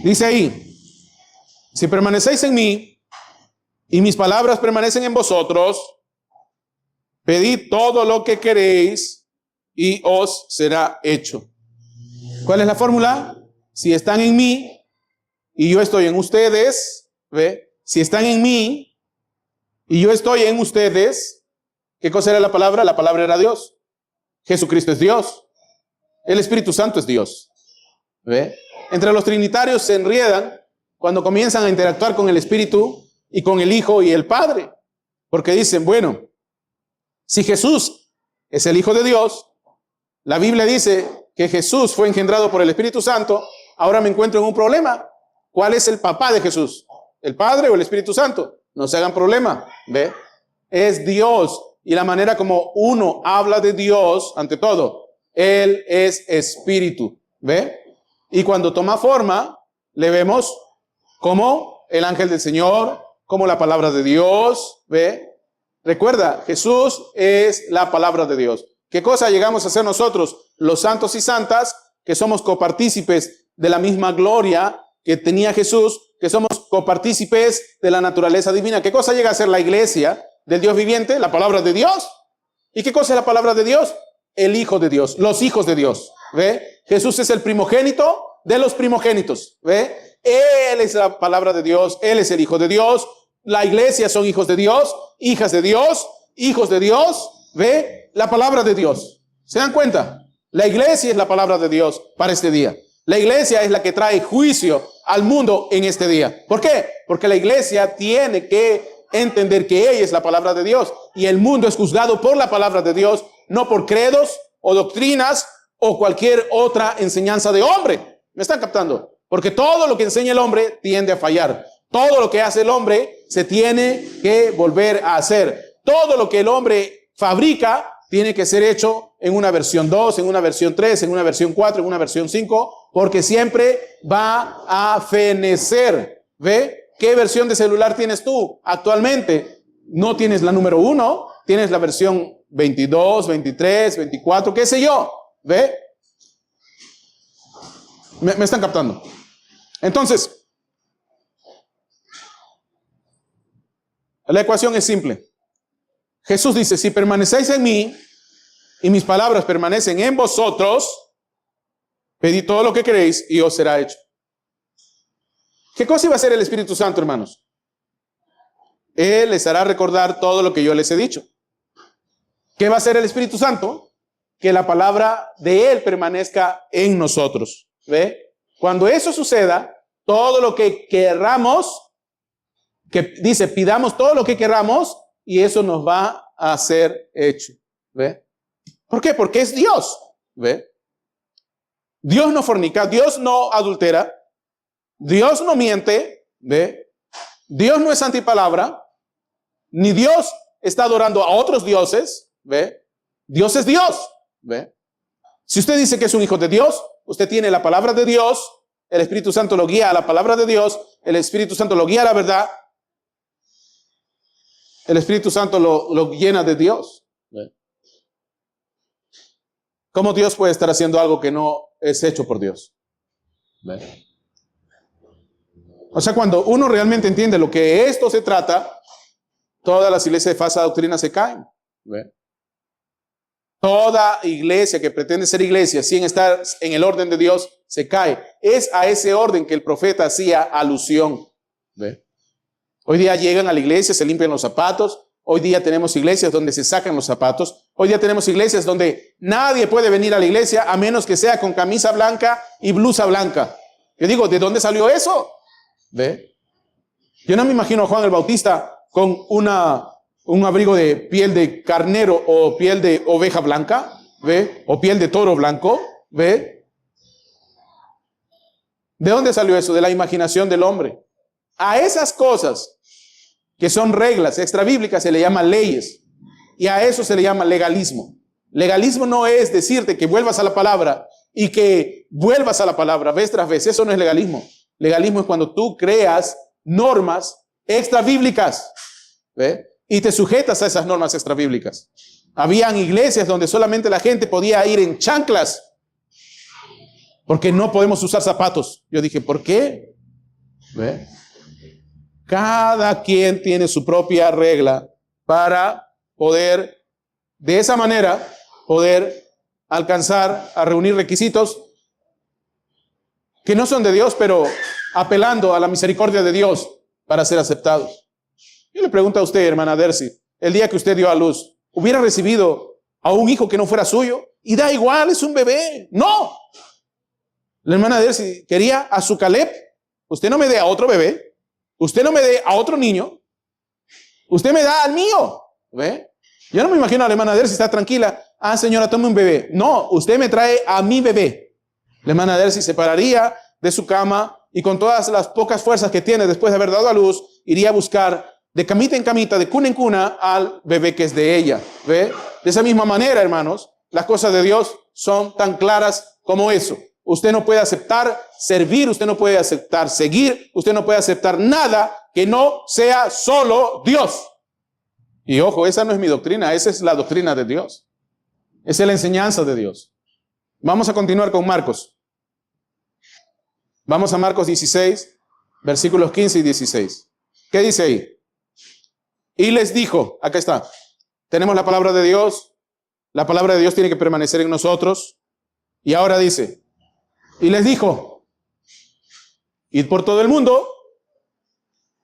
Dice ahí, si permanecéis en mí y mis palabras permanecen en vosotros, pedid todo lo que queréis y os será hecho. ¿Cuál es la fórmula? Si están en mí y yo estoy en ustedes, ¿ve? Si están en mí y yo estoy en ustedes, ¿qué cosa era la palabra? La palabra era Dios. Jesucristo es Dios. El Espíritu Santo es Dios. ¿Ve? Entre los trinitarios se enriedan cuando comienzan a interactuar con el Espíritu y con el Hijo y el Padre. Porque dicen, bueno, si Jesús es el Hijo de Dios, la Biblia dice que Jesús fue engendrado por el Espíritu Santo, ahora me encuentro en un problema. ¿Cuál es el papá de Jesús? ¿El Padre o el Espíritu Santo? No se hagan problema, ¿ve? Es Dios. Y la manera como uno habla de Dios, ante todo, Él es Espíritu, ¿ve? Y cuando toma forma, le vemos como el ángel del Señor, como la palabra de Dios, ¿ve? Recuerda, Jesús es la palabra de Dios. ¿Qué cosa llegamos a hacer nosotros, los santos y santas, que somos copartícipes de la misma gloria que tenía Jesús, que somos copartícipes de la naturaleza divina? ¿Qué cosa llega a ser la iglesia del Dios viviente? La palabra de Dios. ¿Y qué cosa es la palabra de Dios? El Hijo de Dios, los hijos de Dios, ¿ve? Jesús es el primogénito de los primogénitos, ¿ve? Él es la palabra de Dios, Él es el Hijo de Dios. La iglesia son hijos de Dios, hijas de Dios, hijos de Dios, ¿ve? La palabra de Dios. ¿Se dan cuenta? La iglesia es la palabra de Dios para este día. La iglesia es la que trae juicio al mundo en este día. ¿Por qué? Porque la iglesia tiene que entender que ella es la palabra de Dios y el mundo es juzgado por la palabra de Dios, no por credos o doctrinas o cualquier otra enseñanza de hombre. ¿Me están captando? Porque todo lo que enseña el hombre tiende a fallar. Todo lo que hace el hombre se tiene que volver a hacer. Todo lo que el hombre fabrica tiene que ser hecho en una versión 2, en una versión 3, en una versión 4, en una versión 5, porque siempre va a fenecer. ¿Ve? ¿Qué versión de celular tienes tú actualmente? No tienes la número 1, tienes la versión 22, 23, 24, qué sé yo. ¿Ve? ¿Me están captando? Entonces, la ecuación es simple. Jesús dice, si permanecéis en mí y mis palabras permanecen en vosotros, pedid todo lo que queréis y os será hecho. ¿Qué cosa iba a hacer el Espíritu Santo, hermanos? Él les hará recordar todo lo que yo les he dicho. ¿Qué va a hacer el Espíritu Santo? Que la palabra de Él permanezca en nosotros. ¿Ve? Cuando eso suceda, todo lo que querramos, que dice, pidamos todo lo que querramos y eso nos va a ser hecho. ¿Ve? ¿Por qué? Porque es Dios. ¿Ve? Dios no fornica, Dios no adultera, Dios no miente. ¿Ve? Dios no es antipalabra, ni Dios está adorando a otros dioses. ¿Ve? Dios es Dios. ¿Ve? Si usted dice que es un hijo de Dios, usted tiene la palabra de Dios, el Espíritu Santo lo guía a la palabra de Dios, el Espíritu Santo lo guía a la verdad, el Espíritu Santo lo llena de Dios. ¿Ve? ¿Cómo Dios puede estar haciendo algo que no es hecho por Dios? ¿Ve? O sea, cuando uno realmente entiende lo que esto se trata, todas las iglesias de falsa doctrina se caen. ¿Ve? Toda iglesia que pretende ser iglesia sin estar en el orden de Dios se cae. Es a ese orden que el profeta hacía alusión. ¿Ve? Hoy día llegan a la iglesia, se limpian los zapatos. Hoy día tenemos iglesias donde se sacan los zapatos. Hoy día tenemos iglesias donde nadie puede venir a la iglesia a menos que sea con camisa blanca y blusa blanca. Yo digo, ¿de dónde salió eso? ¿Ve? Yo no me imagino a Juan el Bautista con un abrigo de piel de carnero o piel de oveja blanca, ¿ve? O piel de toro blanco, ¿ve? ¿De dónde salió eso? De la imaginación del hombre. A esas cosas que son reglas extrabíblicas se le llama leyes y a eso se le llama legalismo. Legalismo no es decirte que vuelvas a la palabra y que vuelvas a la palabra vez tras vez. Eso no es legalismo. Legalismo es cuando tú creas normas extrabíblicas, ¿ve? Y te sujetas a esas normas extrabíblicas. Habían iglesias donde solamente la gente podía ir en chanclas porque no podemos usar zapatos. Yo dije, ¿por qué? ¿Ve? Cada quien tiene su propia regla para poder, de esa manera, poder alcanzar a reunir requisitos que no son de Dios, pero apelando a la misericordia de Dios para ser aceptados. Yo le pregunto a usted, hermana Dercy, el día que usted dio a luz, ¿hubiera recibido a un hijo que no fuera suyo? Y da igual, es un bebé. No. La hermana Dercy quería a su Caleb. Usted no me dé a otro bebé. Usted no me dé a otro niño. Usted me da al mío. ¿Ve? Yo no me imagino a la hermana Dercy está tranquila. Ah, señora, tome un bebé. No, usted me trae a mi bebé. La hermana Dercy se pararía de su cama y con todas las pocas fuerzas que tiene después de haber dado a luz, iría a buscar de camita en camita, de cuna en cuna, al bebé que es de ella. ¿Ve? De esa misma manera, hermanos, las cosas de Dios son tan claras como eso. Usted no puede aceptar servir, usted no puede aceptar seguir, usted no puede aceptar nada que no sea solo Dios. Y ojo, esa no es mi doctrina, esa es la doctrina de Dios. Esa es la enseñanza de Dios. Vamos a continuar con Marcos. Vamos a Marcos 16, versículos 15 y 16. ¿Qué dice ahí? Y les dijo, acá está, tenemos la palabra de Dios, la palabra de Dios tiene que permanecer en nosotros. Y ahora dice, y les dijo, id por todo el mundo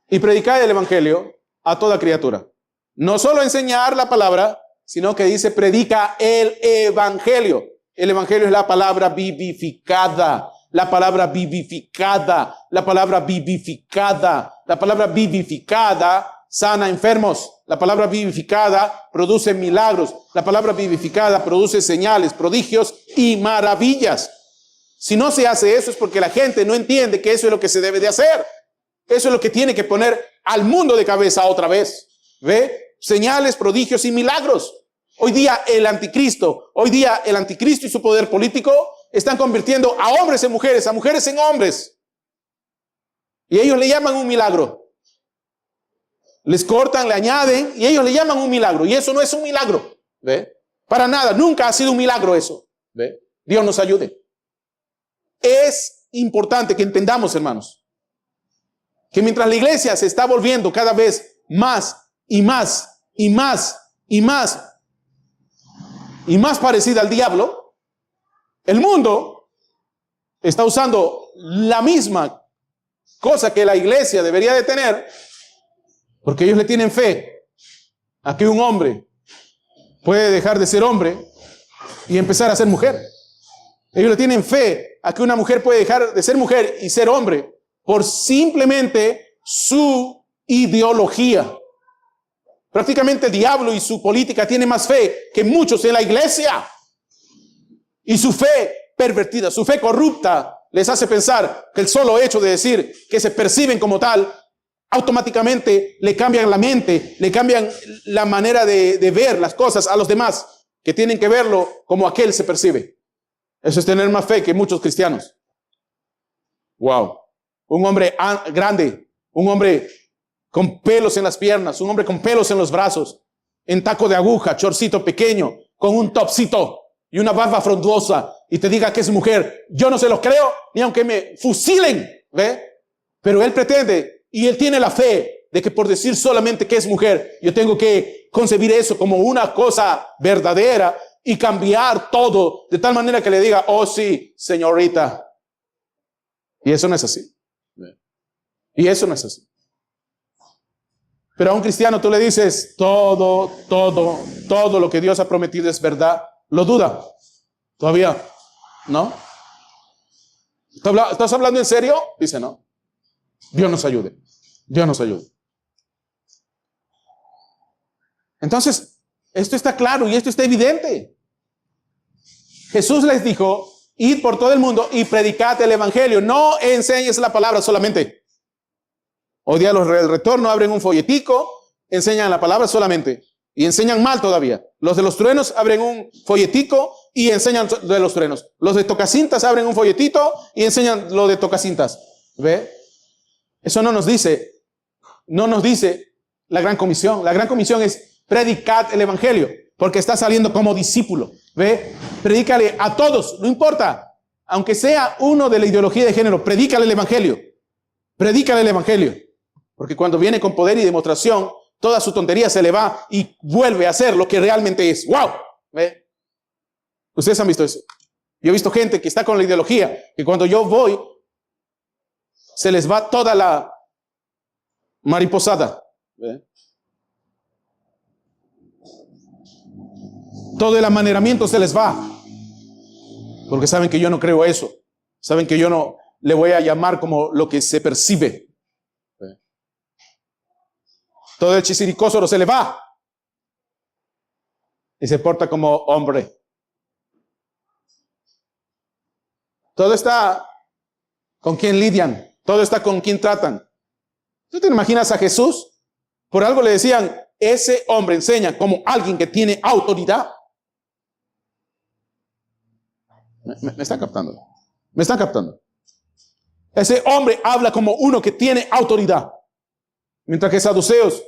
y predicad el evangelio a toda criatura. No solo enseñar la palabra, sino que dice predica el evangelio. El evangelio es la palabra vivificada. La palabra vivificada. La palabra vivificada. La palabra vivificada sana enfermos. La palabra vivificada produce milagros. La palabra vivificada produce señales, prodigios y maravillas. Si no se hace eso es porque la gente no entiende que eso es lo que se debe de hacer. Eso es lo que tiene que poner al mundo de cabeza otra vez. ¿Ve? Señales, prodigios y milagros. Hoy día el anticristo y su poder político están convirtiendo a hombres en mujeres, a mujeres en hombres. Y ellos le llaman un milagro. Les cortan, le añaden y ellos le llaman un milagro. Y eso no es un milagro. ¿Ve? Para nada, nunca ha sido un milagro eso. ¿Ve? Dios nos ayude. Es importante que entendamos, hermanos, que mientras la iglesia se está volviendo cada vez más y más y más y más y más parecida al diablo, el mundo está usando la misma cosa que la iglesia debería de tener, porque ellos le tienen fe a que un hombre puede dejar de ser hombre y empezar a ser mujer. Ellos le tienen fe a que una mujer puede dejar de ser mujer y ser hombre por simplemente su ideología. Prácticamente el diablo y su política tiene más fe que muchos en la iglesia. Y su fe pervertida, su fe corrupta, les hace pensar que el solo hecho de decir que se perciben como tal, automáticamente le cambian la mente, le cambian la manera de ver las cosas a los demás, que tienen que verlo como aquel se percibe. Eso es tener más fe que muchos cristianos. Wow. Un hombre grande, un hombre con pelos en las piernas, un hombre con pelos en los brazos, en taco de aguja, chorcito pequeño, con un topcito y una barba frondosa, y te diga que es mujer. Yo no se lo creo, ni aunque me fusilen, ¿ve? Pero él pretende, y él tiene la fe de que por decir solamente que es mujer, yo tengo que concebir eso como una cosa verdadera y cambiar todo de tal manera que le diga, oh sí, señorita. Y eso no es así. Y eso no es así. Pero a un cristiano tú le dices, todo lo que Dios ha prometido es verdad. Lo duda. Todavía, ¿no? ¿Estás hablando en serio? Dice, no. Dios nos ayude. Dios nos ayude. Entonces, esto está claro y esto está evidente. Jesús les dijo, id por todo el mundo y predicad el evangelio. No enseñes la palabra solamente. Hoy día los del retorno abren un folletico, enseñan la palabra solamente. Y enseñan mal todavía. Los de los truenos abren un folletico y enseñan de los truenos. Los de tocacintas abren un folletito y enseñan lo de tocacintas. ¿Ve? Eso no nos dice la gran comisión. La gran comisión es predicar el evangelio, porque está saliendo como discípulo. ¿Ve? Predícale a todos, no importa, aunque sea uno de la ideología de género, predícale el evangelio. Predícale el evangelio. Porque cuando viene con poder y demostración, toda su tontería se le va y vuelve a ser lo que realmente es. ¡Wow! ¿Ve? Ustedes han visto eso. Yo he visto gente que está con la ideología, que cuando yo voy, se les va toda la mariposada. ¿Ve? Todo el amaneramiento se les va. Porque saben que yo no creo eso. Saben que yo no le voy a llamar como lo que se percibe. Todo el chisiricósoro se le va. Y se porta como hombre. Todo está con quien lidian. Todo está con quien tratan. ¿Tú te imaginas a Jesús? Por algo le decían, ese hombre enseña como alguien que tiene autoridad. Me están captando. Me están captando. Ese hombre habla como uno que tiene autoridad. Mientras que saduceos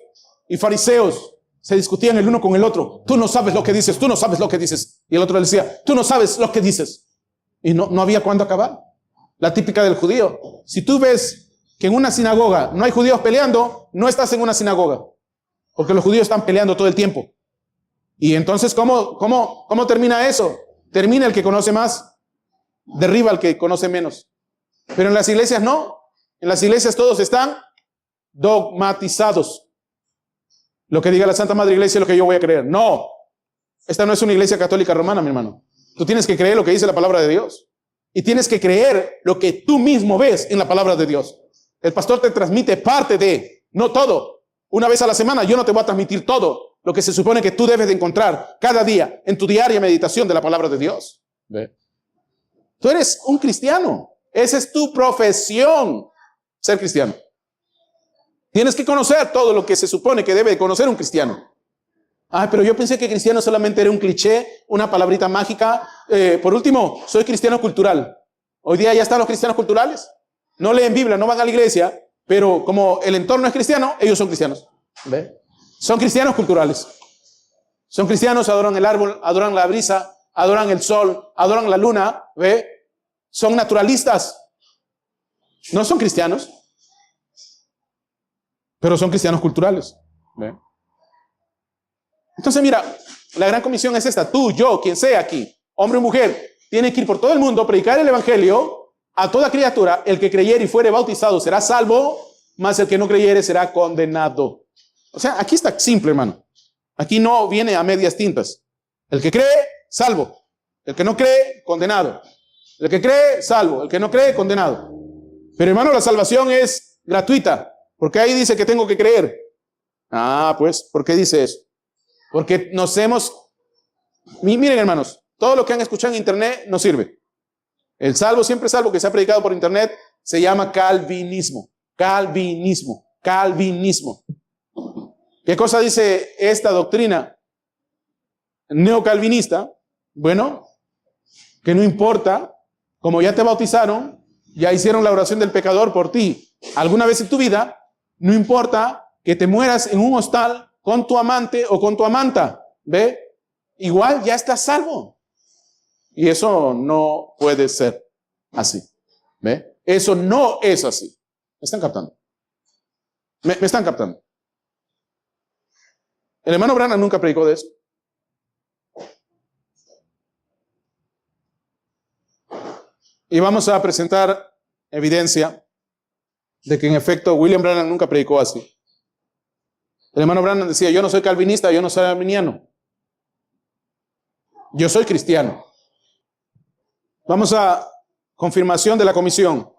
y fariseos se discutían el uno con el otro. Tú no sabes lo que dices, tú no sabes lo que dices. Y el otro le decía, tú no sabes lo que dices. Y no había cuándo acabar. La típica del judío. Si tú ves que en una sinagoga no hay judíos peleando, no estás en una sinagoga. Porque los judíos están peleando todo el tiempo. Y entonces, ¿cómo termina eso? Termina el que conoce más, derriba al que conoce menos. Pero en las iglesias no. En las iglesias todos están dogmatizados. Lo que diga la Santa Madre Iglesia es lo que yo voy a creer. No. Esta no es una iglesia católica romana, mi hermano. Tú tienes que creer lo que dice la palabra de Dios. Y tienes que creer lo que tú mismo ves en la palabra de Dios. El pastor te transmite parte de, no todo. Una vez a la semana yo no te voy a transmitir todo lo que se supone que tú debes de encontrar cada día en tu diaria meditación de la palabra de Dios. ¿Ve? Tú eres un cristiano. Esa es tu profesión, ser cristiano. Tienes que conocer todo lo que se supone que debe conocer un cristiano. Pero yo pensé que cristiano solamente era un cliché, una palabrita mágica. Por último, soy cristiano cultural. Hoy día ya están los cristianos culturales. No leen Biblia, no van a la iglesia, pero como el entorno es cristiano, ellos son cristianos. ¿Ve? Son cristianos culturales. Son cristianos, adoran el árbol, adoran la brisa, adoran el sol, adoran la luna. ¿Ve? Son naturalistas. No son cristianos, pero son cristianos culturales. ¿Ve? Entonces mira, la gran comisión es esta. Tú, yo, quien sea aquí, hombre o mujer, tiene que ir por todo el mundo, predicar el evangelio a toda criatura, el que creyere y fuere bautizado será salvo, mas el que no creyere será condenado. O sea, aquí está simple, hermano. Aquí no viene a medias tintas. El que cree, salvo. El que no cree, condenado. El que cree, salvo. El que no cree, condenado. Pero hermano, la salvación es gratuita. Porque ahí dice que tengo que creer. Ah, pues, ¿por qué dice eso? Porque nos hemos... Miren, hermanos, todo lo que han escuchado en internet no sirve. El salvo, siempre salvo que se ha predicado por internet, se llama calvinismo. Calvinismo. Calvinismo. ¿Qué cosa dice esta doctrina neocalvinista? Bueno, que no importa, como ya te bautizaron, ya hicieron la oración del pecador por ti alguna vez en tu vida, no importa que te mueras en un hostal con tu amante o con tu amanta, ¿ve? Igual ya estás salvo. Y eso no puede ser así, ¿ve? Eso no es así. ¿Me están captando? ¿Me están captando? El hermano Branham nunca predicó de eso. Y vamos a presentar evidencia de que en efecto William Branham nunca predicó así. El hermano Branham decía, yo no soy calvinista, yo no soy arminiano. Yo soy cristiano. Vamos a confirmación de la comisión.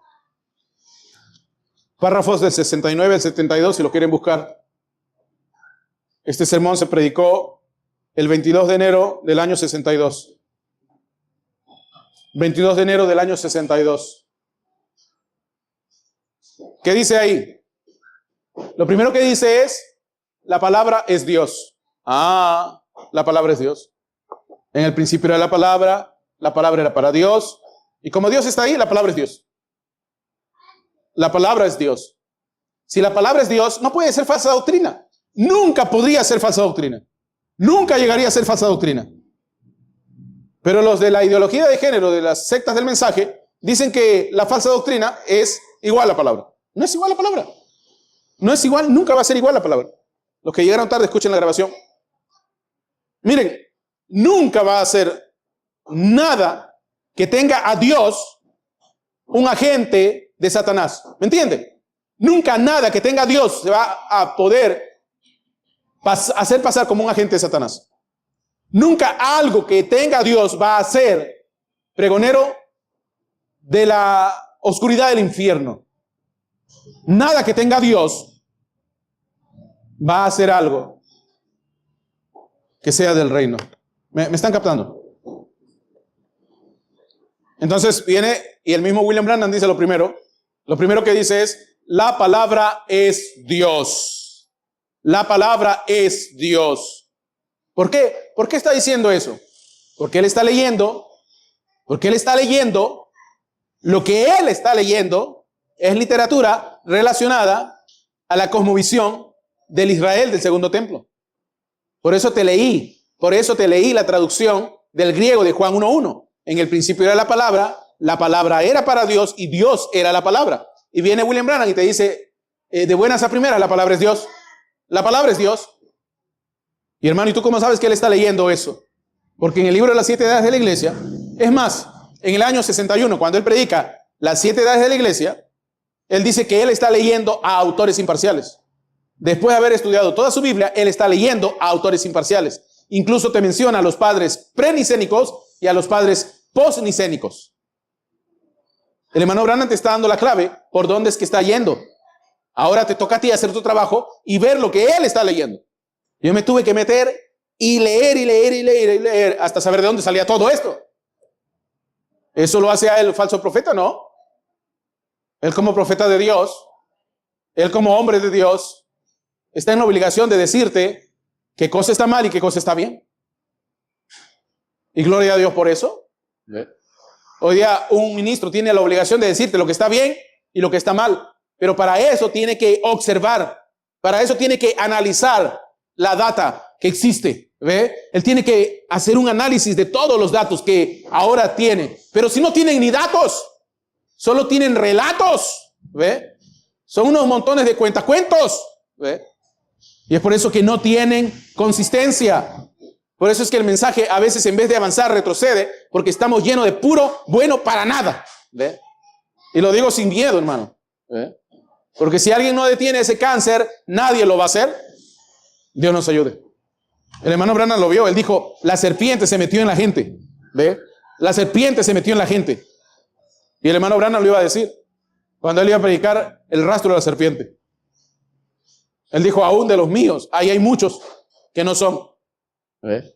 Párrafos del 69 al 72, si lo quieren buscar. Este sermón se predicó el 22 de enero del año 62. 22 de enero del año 62. ¿Qué dice ahí? Lo primero que dice es, la palabra es Dios. Ah, la palabra es Dios. En el principio era la palabra era para Dios. Y como Dios está ahí, la palabra es Dios. La palabra es Dios. Si la palabra es Dios, no puede ser falsa doctrina. Nunca podría ser falsa doctrina. Nunca llegaría a ser falsa doctrina. Pero los de la ideología de género, de las sectas del mensaje, dicen que la falsa doctrina es igual a la palabra. No es igual a la palabra. No es igual, nunca va a ser igual a la palabra. Los que llegaron tarde, escuchen la grabación. Miren, nunca va a ser nada que tenga a Dios un agente de Satanás. ¿Me entiende? Nunca nada que tenga a Dios se va a poder hacer pasar como un agente de Satanás. Nunca algo que tenga a Dios va a ser pregonero de la oscuridad del infierno. Nada que tenga a Dios va a hacer algo que sea del reino. ¿Me están captando? Entonces viene y el mismo William Branham dice lo primero. Lo primero que dice es, la palabra es Dios. La palabra es Dios. ¿Por qué? ¿Por qué está diciendo eso? Porque él está leyendo, lo que él está leyendo es literatura relacionada a la cosmovisión del Israel del segundo templo. Por eso te leí la traducción del griego de Juan 1:1. En el principio era la palabra era para Dios y Dios era la palabra. Y viene William Branham y te dice, de buenas a primeras, la palabra es Dios. La palabra es Dios. Y hermano, ¿y tú cómo sabes que él está leyendo eso? Porque en el libro de las 7 edades de la iglesia, es más, en el año 61, cuando él predica las 7 edades de la iglesia, él dice que él está leyendo a autores imparciales. Después de haber estudiado toda su Biblia, él está leyendo a autores imparciales. Incluso te menciona a los padres prenicénicos y a los padres postnicénicos. El hermano Branham te está dando la clave por dónde es que está yendo. Ahora te toca a ti hacer tu trabajo y ver lo que él está leyendo. Yo me tuve que meter y leer hasta saber de dónde salía todo esto. ¿Eso lo hace a él falso profeta? No. Él como profeta de Dios, él como hombre de Dios, está en la obligación de decirte qué cosa está mal y qué cosa está bien. Y gloria a Dios por eso. Hoy día un ministro tiene la obligación de decirte lo que está bien y lo que está mal. Pero para eso tiene que observar, para eso tiene que analizar la data que existe. ¿Ve? Él tiene que hacer un análisis de todos los datos que ahora tiene. Pero si no tienen ni datos, solo tienen relatos. ¿Ve? Son unos montones de cuentacuentos. ¿Ve? Y es por eso que no tienen consistencia. Por eso es que el mensaje a veces en vez de avanzar retrocede, porque estamos llenos de puro bueno para nada. ¿Ve? Y lo digo sin miedo, hermano. Porque si alguien no detiene ese cáncer, nadie lo va a hacer. Dios nos ayude. El hermano Branham lo vio. Él dijo, la serpiente se metió en la gente. ¿Ve? La serpiente se metió en la gente. Y el hermano Branham lo iba a decir cuando él iba a predicar el rastro de la serpiente. Él dijo, aún de los míos, ahí hay muchos que no son. ¿Ve?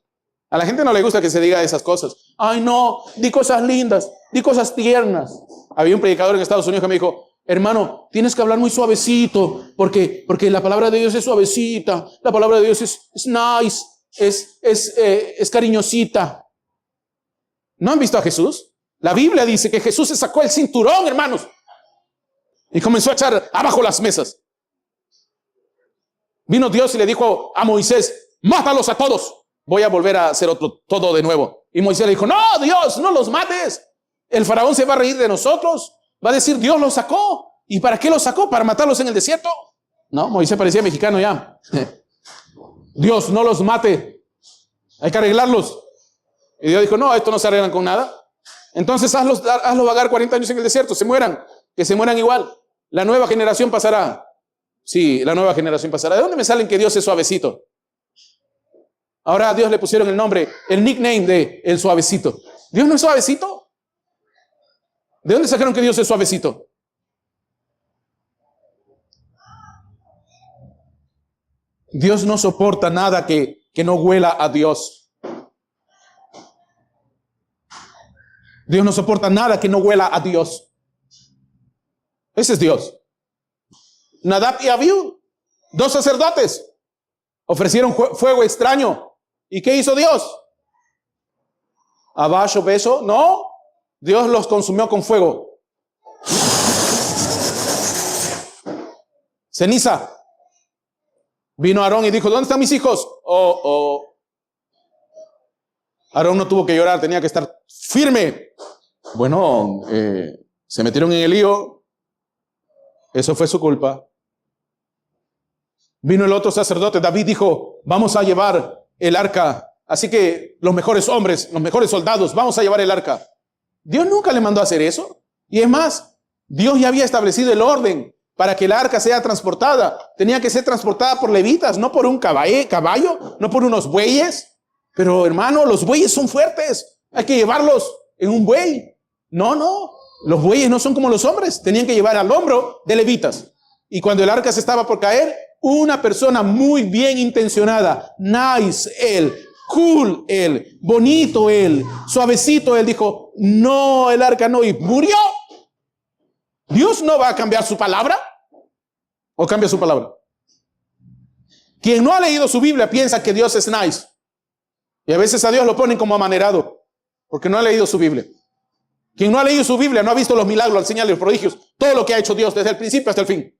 A la gente no le gusta que se diga esas cosas. Ay, no, di cosas lindas, di cosas tiernas. Había un predicador en Estados Unidos que me dijo, hermano, tienes que hablar muy suavecito, porque la palabra de Dios es suavecita, la palabra de Dios es nice, es cariñosita. ¿No han visto a Jesús? La Biblia dice que Jesús se sacó el cinturón, hermanos, y comenzó a echar abajo las mesas. Vino Dios y le dijo a Moisés, mátalos a todos. Voy a volver a hacer todo de nuevo. Y Moisés le dijo, no, Dios, no los mates. El faraón se va a reír de nosotros. Va a decir, Dios los sacó. ¿Y para qué los sacó? ¿Para matarlos en el desierto? No, Moisés parecía mexicano ya. Dios, no los mate. Hay que arreglarlos. Y Dios dijo, no, esto no se arreglan con nada. Entonces hazlos vagar 40 años en el desierto. Que se mueran igual. La nueva generación pasará. Sí, la nueva generación pasará. ¿De dónde me salen que Dios es suavecito? Ahora a Dios le pusieron el nombre, el nickname de el suavecito. ¿Dios no es suavecito? ¿De dónde sacaron que Dios es suavecito? Dios no soporta nada que no huela a Dios. Dios no soporta nada que no huela a Dios. Ese es Dios. Nadab y Abiú, 2 sacerdotes, ofrecieron fuego extraño. ¿Y qué hizo Dios? ¿Abajo beso? No. Dios los consumió con fuego. Ceniza. Vino Aarón y dijo, ¿dónde están mis hijos? Aarón no tuvo que llorar, tenía que estar firme. Bueno, se metieron en el lío. Eso fue su culpa. Vino el otro sacerdote, David dijo, vamos a llevar el arca. Así que los mejores hombres, los mejores soldados, vamos a llevar el arca. Dios nunca le mandó a hacer eso. Y es más, Dios ya había establecido el orden para que el arca sea transportada. Tenía que ser transportada por levitas, no por un caballo, no por unos bueyes. Pero hermano, los bueyes son fuertes. Hay que llevarlos en un buey. No. Los bueyes no son como los hombres. Tenían que llevar al hombro de levitas. Y cuando el arca se estaba por caer, una persona muy bien intencionada, nice él, cool él, bonito él, suavecito él, dijo, no, el arca no, y murió. Dios no va a cambiar su palabra. ¿O cambia su palabra? Quien no ha leído su Biblia piensa que Dios es nice. Y a veces a Dios lo ponen como amanerado, porque no ha leído su Biblia. Quien no ha leído su Biblia no ha visto los milagros, las señales, los prodigios, todo lo que ha hecho Dios desde el principio hasta el fin.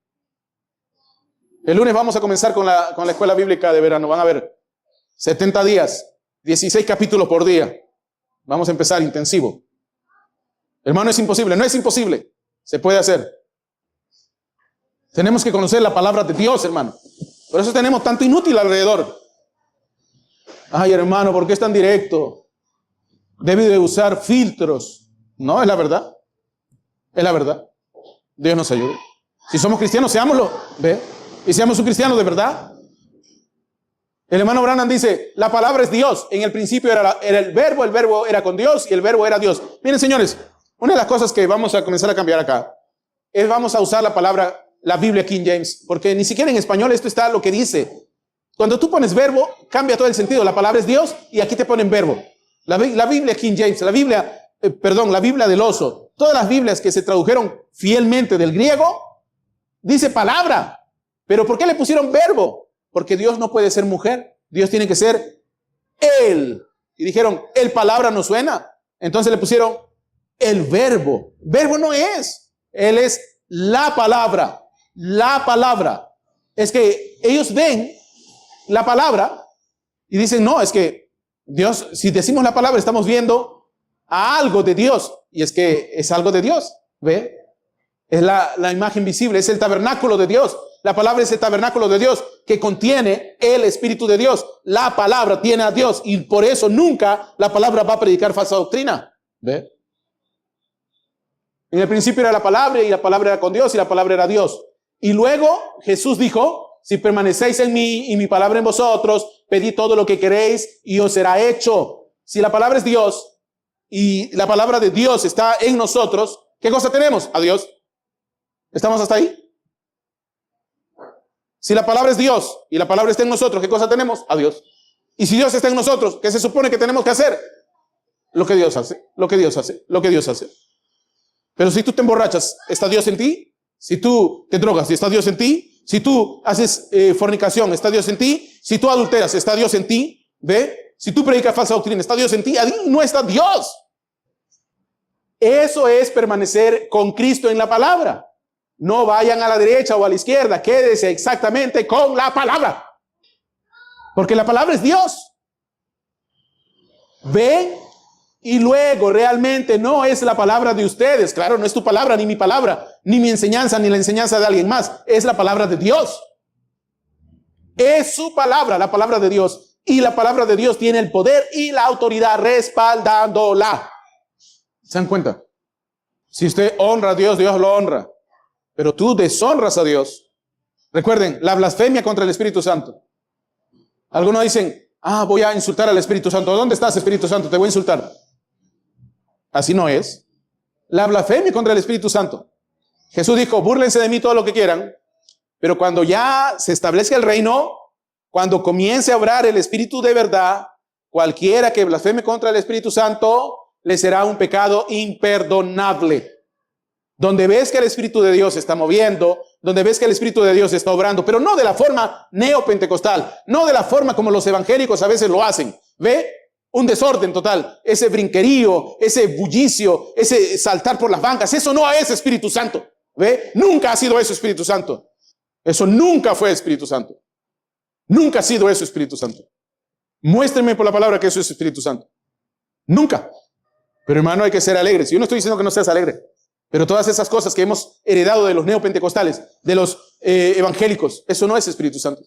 El lunes vamos a comenzar con la escuela bíblica de verano. Van a ver 70 días, 16 capítulos por día. Vamos a empezar intensivo. Hermano, es imposible. No es imposible. Se puede hacer. Tenemos que conocer la palabra de Dios, hermano. Por eso tenemos tanto inútil alrededor. Ay, hermano, ¿por qué es tan directo? Debe de usar filtros. No, es la verdad. Es la verdad. Dios nos ayude. Si somos cristianos, seámoslo. ¿Ve? Y seamos un cristiano de verdad. El hermano Branham dice, la palabra es Dios. En el principio era el verbo era con Dios y el verbo era Dios. Miren, señores, una de las cosas que vamos a comenzar a cambiar acá es vamos a usar la Biblia King James, porque ni siquiera en español esto está lo que dice. Cuando tú pones verbo, cambia todo el sentido. La palabra es Dios y aquí te ponen verbo. La Biblia King James, la Biblia del oso, todas las Biblias que se tradujeron fielmente del griego, dice palabra. ¿Pero por qué le pusieron verbo? Porque Dios no puede ser mujer. Dios tiene que ser Él. Y dijeron, el palabra no suena. Entonces le pusieron el verbo. Verbo no es. Él es la palabra. La palabra. Es que ellos ven la palabra y dicen, no, es que Dios, si decimos la palabra, estamos viendo a algo de Dios. Y es que es algo de Dios. ¿Ve? Es la imagen visible, es el tabernáculo de Dios. La palabra es el tabernáculo de Dios que contiene el Espíritu de Dios. La palabra tiene a Dios y por eso nunca la palabra va a predicar falsa doctrina. ¿Ve? En el principio era la palabra y la palabra era con Dios y la palabra era Dios. Y luego Jesús dijo, si permanecéis en mí y mi palabra en vosotros, pedid todo lo que queréis y os será hecho. Si la palabra es Dios y la palabra de Dios está en nosotros, ¿qué cosa tenemos? A Dios. ¿Estamos hasta ahí? Si la palabra es Dios y la palabra está en nosotros, ¿qué cosa tenemos? A Dios. Y si Dios está en nosotros, ¿qué se supone que tenemos que hacer? Lo que Dios hace, lo que Dios hace, lo que Dios hace. Pero si tú te emborrachas, ¿está Dios en ti? Si tú te drogas, ¿está Dios en ti? Si tú haces fornicación, ¿está Dios en ti? Si tú adulteras, ¿está Dios en ti? ¿Ve? Si tú predicas falsa doctrina, ¿está Dios en ti? Ahí no está Dios. Eso es permanecer con Cristo en la palabra. No vayan a la derecha o a la izquierda, quédese exactamente con la palabra. Porque la palabra es Dios. ¿Ven? Y luego realmente no es la palabra de ustedes. Claro, no es tu palabra, ni mi palabra, ni mi enseñanza, ni la enseñanza de alguien más. Es la palabra de Dios. Es su palabra, la palabra de Dios. Y la palabra de Dios tiene el poder y la autoridad respaldándola. ¿Se dan cuenta? Si usted honra a Dios, Dios lo honra. Pero tú deshonras a Dios. Recuerden, la blasfemia contra el Espíritu Santo. Algunos dicen, voy a insultar al Espíritu Santo. ¿Dónde estás, Espíritu Santo? Te voy a insultar. Así no es. La blasfemia contra el Espíritu Santo. Jesús dijo, búrlense de mí todo lo que quieran, pero cuando ya se establezca el reino, cuando comience a obrar el Espíritu de verdad, cualquiera que blasfeme contra el Espíritu Santo, le será un pecado imperdonable. Donde ves que el Espíritu de Dios se está moviendo, donde ves que el Espíritu de Dios está obrando, pero no de la forma neopentecostal, no de la forma como los evangélicos a veces lo hacen. ¿Ve? Un desorden total, ese brinquerío, ese bullicio, ese saltar por las bancas, eso no es Espíritu Santo. ¿Ve? Nunca ha sido eso Espíritu Santo. Eso nunca fue Espíritu Santo. Nunca ha sido eso Espíritu Santo. Muéstrenme por la palabra que eso es Espíritu Santo. Nunca. Pero hermano, hay que ser alegres. Yo no estoy diciendo que no seas alegre. Pero todas esas cosas que hemos heredado de los neopentecostales, de los evangélicos, eso no es Espíritu Santo.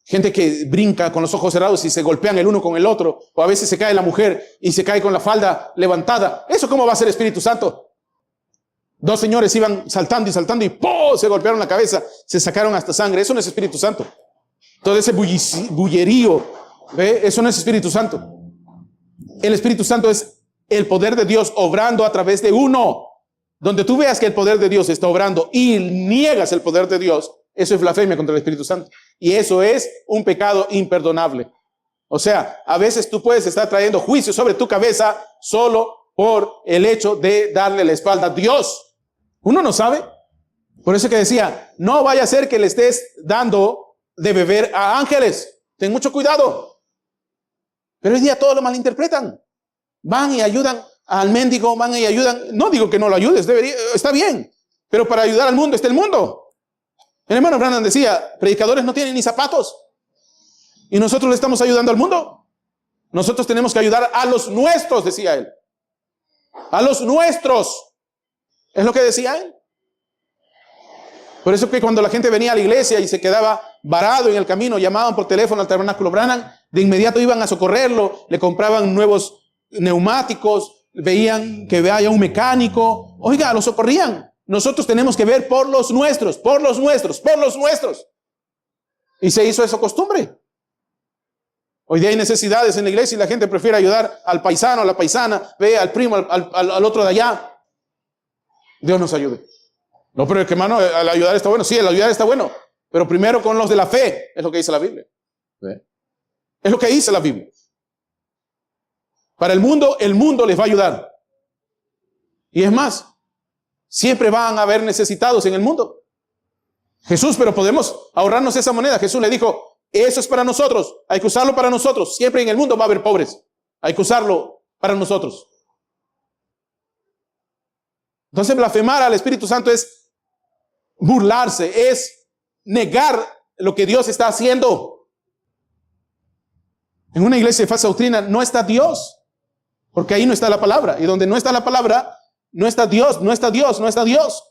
Gente que brinca con los ojos cerrados y se golpean el uno con el otro, o a veces se cae la mujer y se cae con la falda levantada. ¿Eso cómo va a ser Espíritu Santo? Dos señores iban saltando y ¡pum! Se golpearon la cabeza, se sacaron hasta sangre. Eso no es Espíritu Santo. Todo ese bullerío, ¿ve? Eso no es Espíritu Santo. El Espíritu Santo es el poder de Dios obrando a través de uno. Donde tú veas que el poder de Dios está obrando y niegas el poder de Dios, eso es blasfemia contra el Espíritu Santo. Y eso es un pecado imperdonable. O sea, a veces tú puedes estar trayendo juicio sobre tu cabeza solo por el hecho de darle la espalda a Dios. Uno no sabe. Por eso que decía, no vaya a ser que le estés dando de beber a ángeles. Ten mucho cuidado. Pero hoy día todos lo malinterpretan. Van y ayudan al mendigo, van y ayudan. No digo que no lo ayudes, está bien. Pero para ayudar al mundo está el mundo. El hermano Branham decía, predicadores no tienen ni zapatos. Y nosotros le estamos ayudando al mundo. Nosotros tenemos que ayudar a los nuestros, decía él. A los nuestros. Es lo que decía él. Por eso que cuando la gente venía a la iglesia y se quedaba varado en el camino, llamaban por teléfono al tabernáculo Branham, de inmediato iban a socorrerlo, le compraban nuevos neumáticos, veían que vaya un mecánico, oiga, lo socorrían. Nosotros tenemos que ver por los nuestros, por los nuestros, por los nuestros. Y se hizo eso costumbre. Hoy día hay necesidades en la iglesia y la gente prefiere ayudar al paisano, a la paisana, ve al primo, al otro de allá. Dios nos ayude. No, pero es que hermano, al ayudar está bueno. Sí, el ayudar está bueno. Pero primero con los de la fe, es lo que dice la Biblia. ¿Ve? Es lo que dice la Biblia. Para el mundo les va a ayudar. Y es más, siempre van a haber necesitados en el mundo. Jesús, pero podemos ahorrarnos esa moneda. Jesús le dijo, eso es para nosotros, hay que usarlo para nosotros. Siempre en el mundo va a haber pobres. Hay que usarlo para nosotros. Entonces blasfemar al Espíritu Santo es burlarse, es negar lo que Dios está haciendo. En una iglesia de falsa doctrina no está Dios. Porque ahí no está la palabra. Y donde no está la palabra, no está Dios, no está Dios, no está Dios.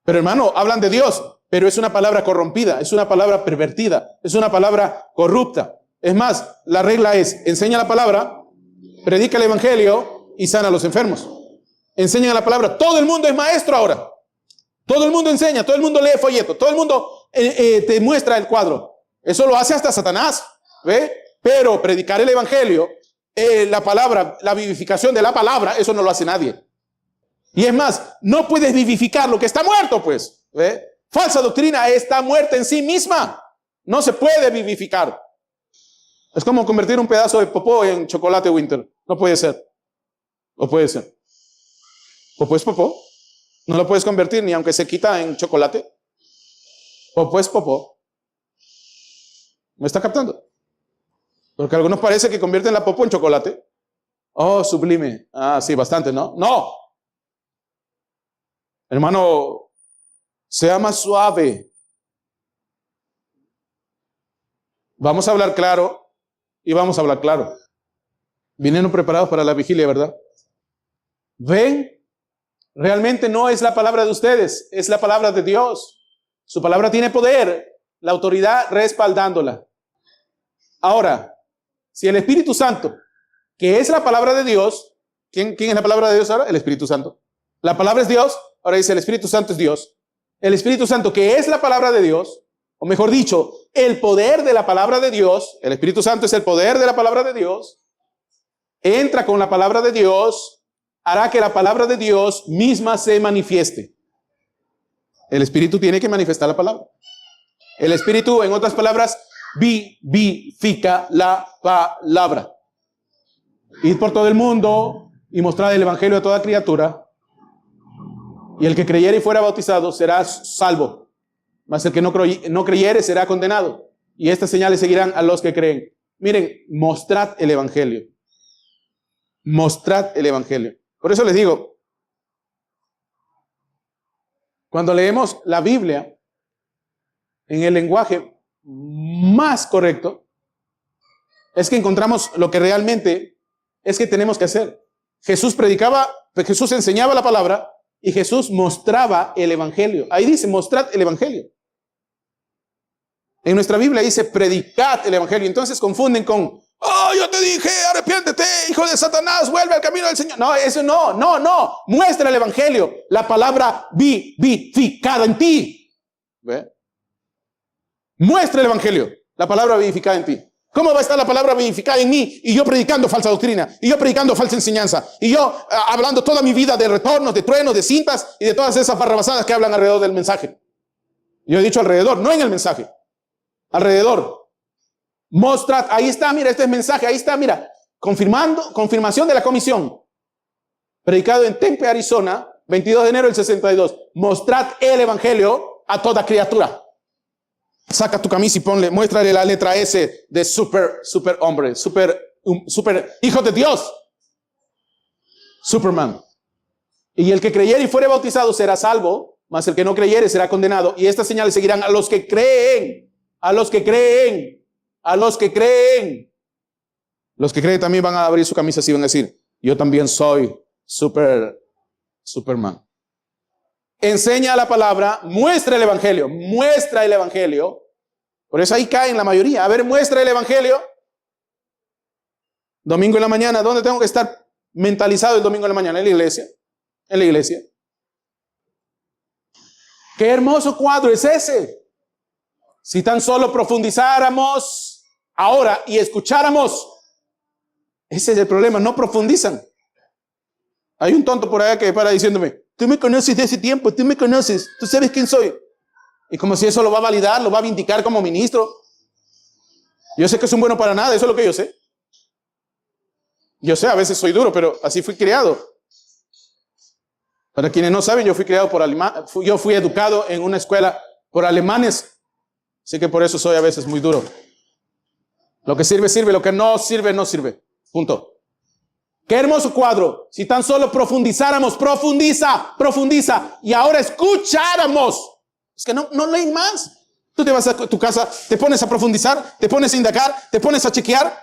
Pero hermano, hablan de Dios, pero es una palabra corrompida, es una palabra pervertida, es una palabra corrupta. Es más, la regla es, enseña la palabra, predica el evangelio y sana a los enfermos. enseñan la palabra. Todo el mundo es maestro ahora. Todo el mundo enseña, todo el mundo lee folleto, todo el mundo te muestra el cuadro. Eso lo hace hasta Satanás, ¿ve? Pero predicar el evangelio, la palabra, la vivificación de la palabra, eso no lo hace nadie. Y es más, no puedes vivificar lo que está muerto, pues, ¿ve? Falsa doctrina está muerta en sí misma. No se puede vivificar. Es como convertir un pedazo de popó en chocolate Winter. No puede ser. ¿O puede ser? Popó es popó. No lo puedes convertir ni aunque se quita en chocolate. Popó es popó. ¿Me está captando? Porque a algunos parece que convierten la popó en chocolate. Oh, sublime. Ah, sí, bastante, ¿no? No. Hermano, sea más suave. Vamos a hablar claro y vamos a hablar claro. Vinieron preparados para la vigilia, ¿verdad? ¿Ven? Realmente no es la palabra de ustedes, es la palabra de Dios. Su palabra tiene poder, la autoridad respaldándola. Ahora, si el Espíritu Santo, que es la palabra de Dios, ¿quién es la palabra de Dios ahora? El Espíritu Santo. La palabra es Dios, ahora dice el Espíritu Santo es Dios. El Espíritu Santo, que es la palabra de Dios, o mejor dicho, el poder de la palabra de Dios, el Espíritu Santo es el poder de la palabra de Dios, entra con la palabra de Dios, hará que la palabra de Dios misma se manifieste. El Espíritu tiene que manifestar la palabra. El Espíritu, en otras palabras, vivifica la palabra. Id por todo el mundo y mostrad el evangelio a toda criatura, y el que creyere y fuera bautizado será salvo, mas el que no creyere será condenado. Y estas señales seguirán a los que creen. Miren, mostrad el evangelio. Mostrad el evangelio. Por eso les digo, cuando leemos la Biblia en el lenguaje más correcto, es que encontramos lo que realmente es que tenemos que hacer. Jesús predicaba, Jesús enseñaba la palabra y Jesús mostraba el evangelio. Ahí dice, mostrad el evangelio. En nuestra Biblia dice, predicad el evangelio. Entonces confunden con, oh, yo te dije, arrepiéntete, hijo de Satanás, vuelve al camino del Señor. No, eso no. Muestra el evangelio, la palabra vivificada en ti. ¿Ve? Muestra el evangelio, la palabra vivificada en ti. ¿Cómo va a estar la palabra vivificada en mí? Y yo predicando falsa doctrina, y yo predicando falsa enseñanza, y yo hablando toda mi vida de retornos, de truenos, de cintas, y de todas esas barrabasadas que hablan alrededor del mensaje. Yo he dicho alrededor, no en el mensaje. Alrededor. Mostrad, ahí está, mira, este es mensaje, ahí está, mira. Confirmación de la comisión. Predicado en Tempe, Arizona, 22 de enero del 62. Mostrad el evangelio a toda criatura. Saca tu camisa y ponle, muéstrale la letra S de super hombre, super hijo de Dios. Superman. Y el que creyere y fuere bautizado será salvo, mas el que no creyere será condenado. Y estas señales seguirán a los que creen, a los que creen, a los que creen. Los que creen también van a abrir su camisa y van a decir, yo también soy Superman. Enseña la palabra, muestra el evangelio, muestra el evangelio. Por eso ahí caen la mayoría. A ver, muestra el evangelio. Domingo en la mañana, ¿dónde tengo que estar mentalizado el domingo en la mañana? En la iglesia. En la iglesia. Qué hermoso cuadro es ese. Si tan solo profundizáramos ahora y escucháramos. Ese es el problema, no profundizan. Hay un tonto por allá que para diciéndome, tú me conoces de ese tiempo, tú me conoces, tú sabes quién soy. Y como si eso lo va a validar, lo va a vindicar como ministro. Yo sé que es un bueno para nada, eso es lo que yo sé. Yo sé, a veces soy duro, pero así fui criado. Para quienes no saben, yo fui criado por alemanes, yo fui educado en una escuela por alemanes. Así que por eso soy a veces muy duro. Lo que sirve, sirve, lo que no sirve, no sirve. Punto. Qué hermoso cuadro. Si tan solo profundizáramos, profundiza. Y ahora escucháramos. Es que no leen más. Tú te vas a tu casa, te pones a profundizar, te pones a indagar, te pones a chequear.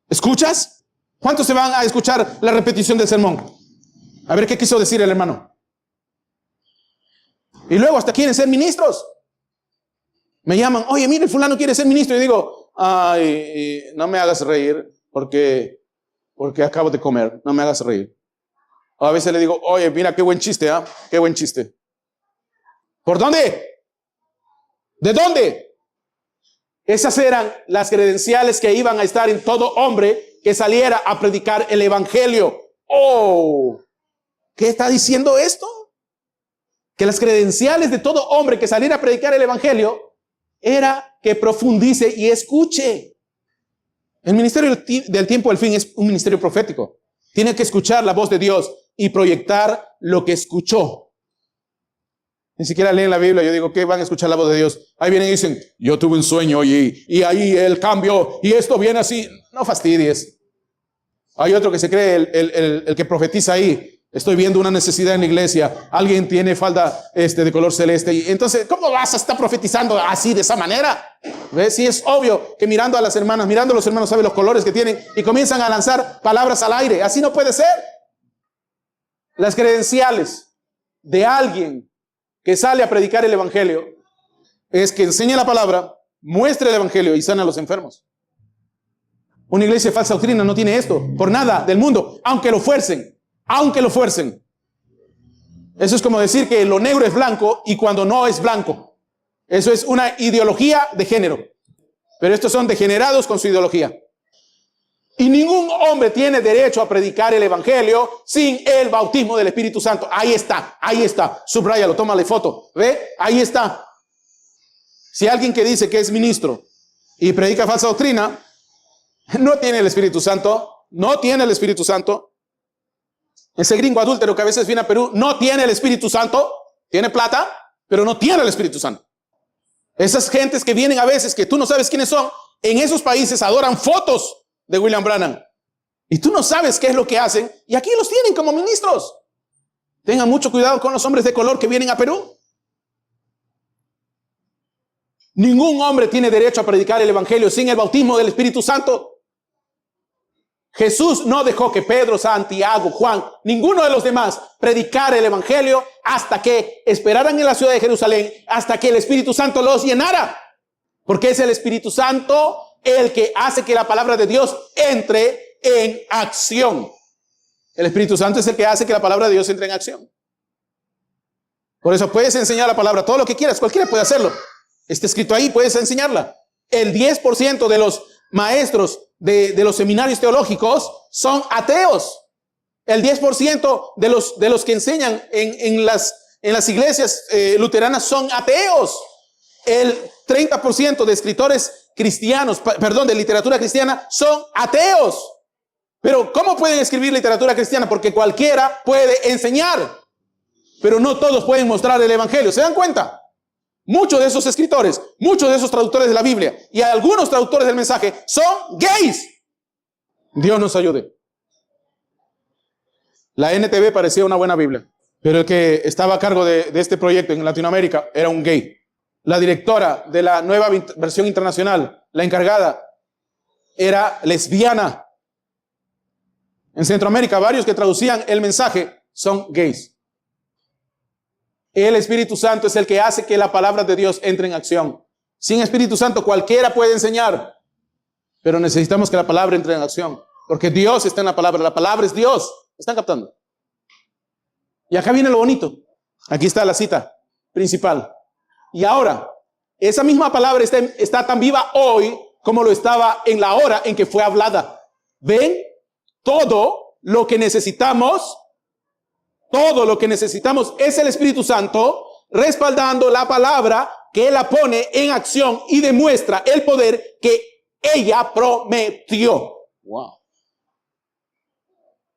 ¿Escuchas? ¿Cuántos se van a escuchar la repetición del sermón? A ver qué quiso decir el hermano. Y luego hasta quieren ser ministros. Me llaman, oye, mire, fulano quiere ser ministro. Y digo, ay, no me hagas reír porque acabo de comer. No me hagas reír. O a veces le digo, oye, mira qué buen chiste, ¿ah? Qué buen chiste. ¿Por dónde? ¿De dónde? Esas eran las credenciales que iban a estar en todo hombre que saliera a predicar el evangelio. Oh, ¿qué está diciendo esto? Que las credenciales de todo hombre que saliera a predicar el evangelio era que profundice y escuche. El ministerio del tiempo del fin es un ministerio profético. Tiene que escuchar la voz de Dios y proyectar lo que escuchó. Ni siquiera leen la Biblia. Yo digo, ¿qué van a escuchar la voz de Dios? Ahí vienen y dicen, yo tuve un sueño y ahí el cambio y esto viene así. No fastidies. Hay otro que se cree el que profetiza ahí. Estoy viendo una necesidad en la iglesia. Alguien tiene falda de color celeste. Y entonces, ¿cómo vas a estar profetizando así, de esa manera? ¿Ves? Sí, es obvio que mirando a las hermanas, mirando a los hermanos, sabe los colores que tienen y comienzan a lanzar palabras al aire. Así no puede ser. Las credenciales de alguien que sale a predicar el evangelio es que enseñe la palabra, muestre el evangelio y sana a los enfermos. Una iglesia de falsa doctrina no tiene esto por nada del mundo, aunque lo fuercen. Aunque lo fuercen. Eso es como decir que lo negro es blanco y cuando no es blanco. Eso es una ideología de género. Pero estos son degenerados con su ideología. Y ningún hombre tiene derecho a predicar el evangelio sin el bautismo del Espíritu Santo. Ahí está. Subráyalo, tómale foto. ¿Ve? Ahí está. Si alguien que dice que es ministro y predica falsa doctrina, no tiene el Espíritu Santo. No tiene el Espíritu Santo. Ese gringo adúltero que a veces viene a Perú no tiene el Espíritu Santo, tiene plata, pero no tiene el Espíritu Santo. Esas gentes que vienen a veces, que tú no sabes quiénes son, en esos países adoran fotos de William Branham. Y tú no sabes qué es lo que hacen, y aquí los tienen como ministros. Tengan mucho cuidado con los hombres de color que vienen a Perú. Ningún hombre tiene derecho a predicar el evangelio sin el bautismo del Espíritu Santo. Jesús no dejó que Pedro, Santiago, Juan, ninguno de los demás predicara el evangelio hasta que esperaran en la ciudad de Jerusalén, hasta que el Espíritu Santo los llenara. Porque es el Espíritu Santo el que hace que la palabra de Dios entre en acción. El Espíritu Santo es el que hace que la palabra de Dios entre en acción. Por eso puedes enseñar la palabra, todo lo que quieras, cualquiera puede hacerlo. Está escrito ahí, puedes enseñarla. El 10% de los maestros de los seminarios teológicos son ateos. El 10% de los que enseñan en las iglesias luteranas son ateos. El 30% de escritores cristianos, de literatura cristiana son ateos. Pero ¿cómo pueden escribir literatura cristiana? Porque cualquiera puede enseñar, pero no todos pueden mostrar el evangelio. ¿Se dan cuenta? Muchos de esos escritores, muchos de esos traductores de la Biblia y algunos traductores del mensaje son gays. Dios nos ayude. La NTV parecía una buena Biblia, pero el que estaba a cargo de este proyecto en Latinoamérica era un gay. La directora de la nueva versión internacional, la encargada, era lesbiana. En Centroamérica, varios que traducían el mensaje son gays. El Espíritu Santo es el que hace que la palabra de Dios entre en acción. Sin Espíritu Santo cualquiera puede enseñar, pero necesitamos que la palabra entre en acción, porque Dios está en la palabra es Dios. ¿Están captando? Y acá viene lo bonito. Aquí está la cita principal. Y ahora, esa misma palabra está tan viva hoy como lo estaba en la hora en que fue hablada. ¿Ven? Todo lo que necesitamos es el Espíritu Santo respaldando la palabra que la pone en acción y demuestra el poder que ella prometió. Wow.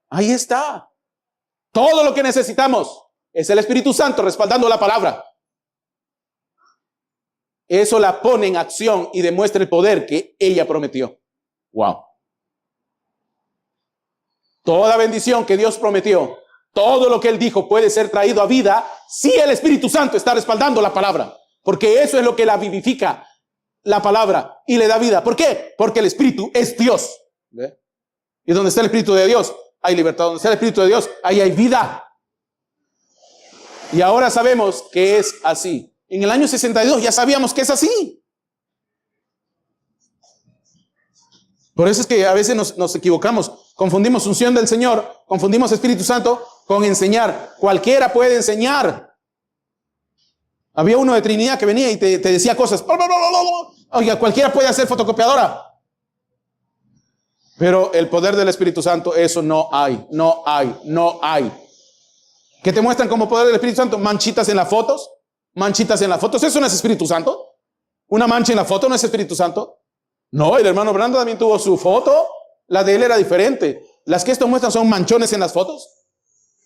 Ahí está. Todo lo que necesitamos es el Espíritu Santo respaldando la palabra. Eso la pone en acción y demuestra el poder que ella prometió. Wow. Toda bendición que Dios prometió, todo lo que Él dijo puede ser traído a vida si el Espíritu Santo está respaldando la palabra. Porque eso es lo que la vivifica, la palabra, y le da vida. ¿Por qué? Porque el Espíritu es Dios. ¿Ve? Y donde está el Espíritu de Dios, hay libertad. Donde está el Espíritu de Dios, ahí hay vida. Y ahora sabemos que es así. En el año 62 ya sabíamos que es así. Por eso es que a veces nos equivocamos. Confundimos unción del Señor, confundimos Espíritu Santo con enseñar. Cualquiera puede enseñar. Había uno de Trinidad que venía y te decía cosas. Oiga, cualquiera puede hacer fotocopiadora. Pero el poder del Espíritu Santo, eso no hay. ¿Qué te muestran como poder del Espíritu Santo? Manchitas en las fotos. ¿Eso no es Espíritu Santo? ¿Una mancha en la foto no es Espíritu Santo? No, el hermano Brando también tuvo su foto. La de él era diferente. Las que estos muestran son manchones en las fotos.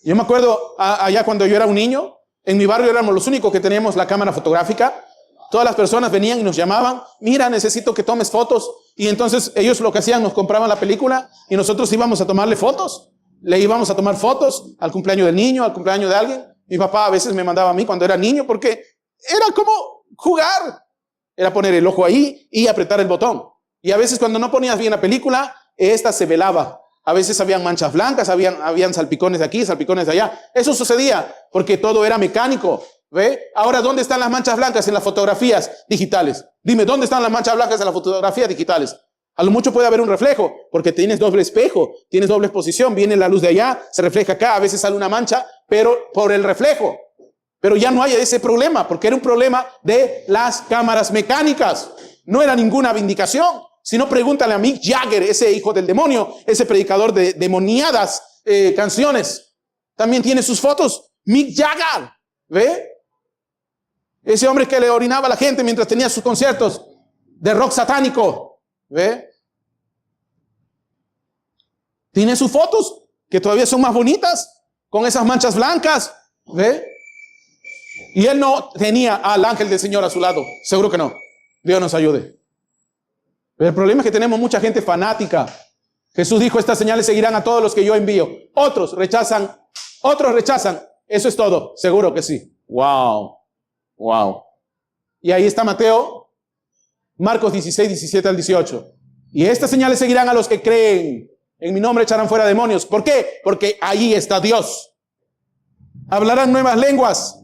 Yo me acuerdo allá cuando yo era un niño, en mi barrio éramos los únicos que teníamos la cámara fotográfica. Todas las personas venían y nos llamaban, mira, necesito que tomes fotos. Y entonces ellos lo que hacían, nos compraban la película y nosotros íbamos a tomarle fotos. Le íbamos a tomar fotos al cumpleaños del niño, al cumpleaños de alguien. Mi papá a veces me mandaba a mí cuando era niño porque era como jugar. Era poner el ojo ahí y apretar el botón. Y a veces cuando no ponías bien la película, esta se velaba. A veces habían manchas blancas, habían salpicones de aquí, salpicones de allá. Eso sucedía porque todo era mecánico. ¿Ve? Ahora, ¿dónde están las manchas blancas en las fotografías digitales? Dime, ¿dónde están las manchas blancas en las fotografías digitales? A lo mucho puede haber un reflejo, porque tienes doble espejo, tienes doble exposición, viene la luz de allá, se refleja acá, a veces sale una mancha, pero por el reflejo. Pero ya no hay ese problema, porque era un problema de las cámaras mecánicas. No era ninguna vindicación. Si no, pregúntale a Mick Jagger, ese hijo del demonio, ese predicador de demoniadas canciones. También tiene sus fotos. Mick Jagger, ¿ve? Ese hombre que le orinaba a la gente mientras tenía sus conciertos de rock satánico, ¿ve? Tiene sus fotos que todavía son más bonitas, con esas manchas blancas, ¿ve? Y él no tenía al ángel del Señor a su lado, seguro que no. Dios nos ayude. Pero el problema es que tenemos mucha gente fanática. Jesús dijo, estas señales seguirán a todos los que yo envío. Otros rechazan. Eso es todo, seguro que sí. Wow. Y ahí está Mateo, Marcos 16, 17 al 18. Y estas señales seguirán a los que creen. En mi nombre echarán fuera demonios. ¿Por qué? Porque allí está Dios. Hablarán nuevas lenguas.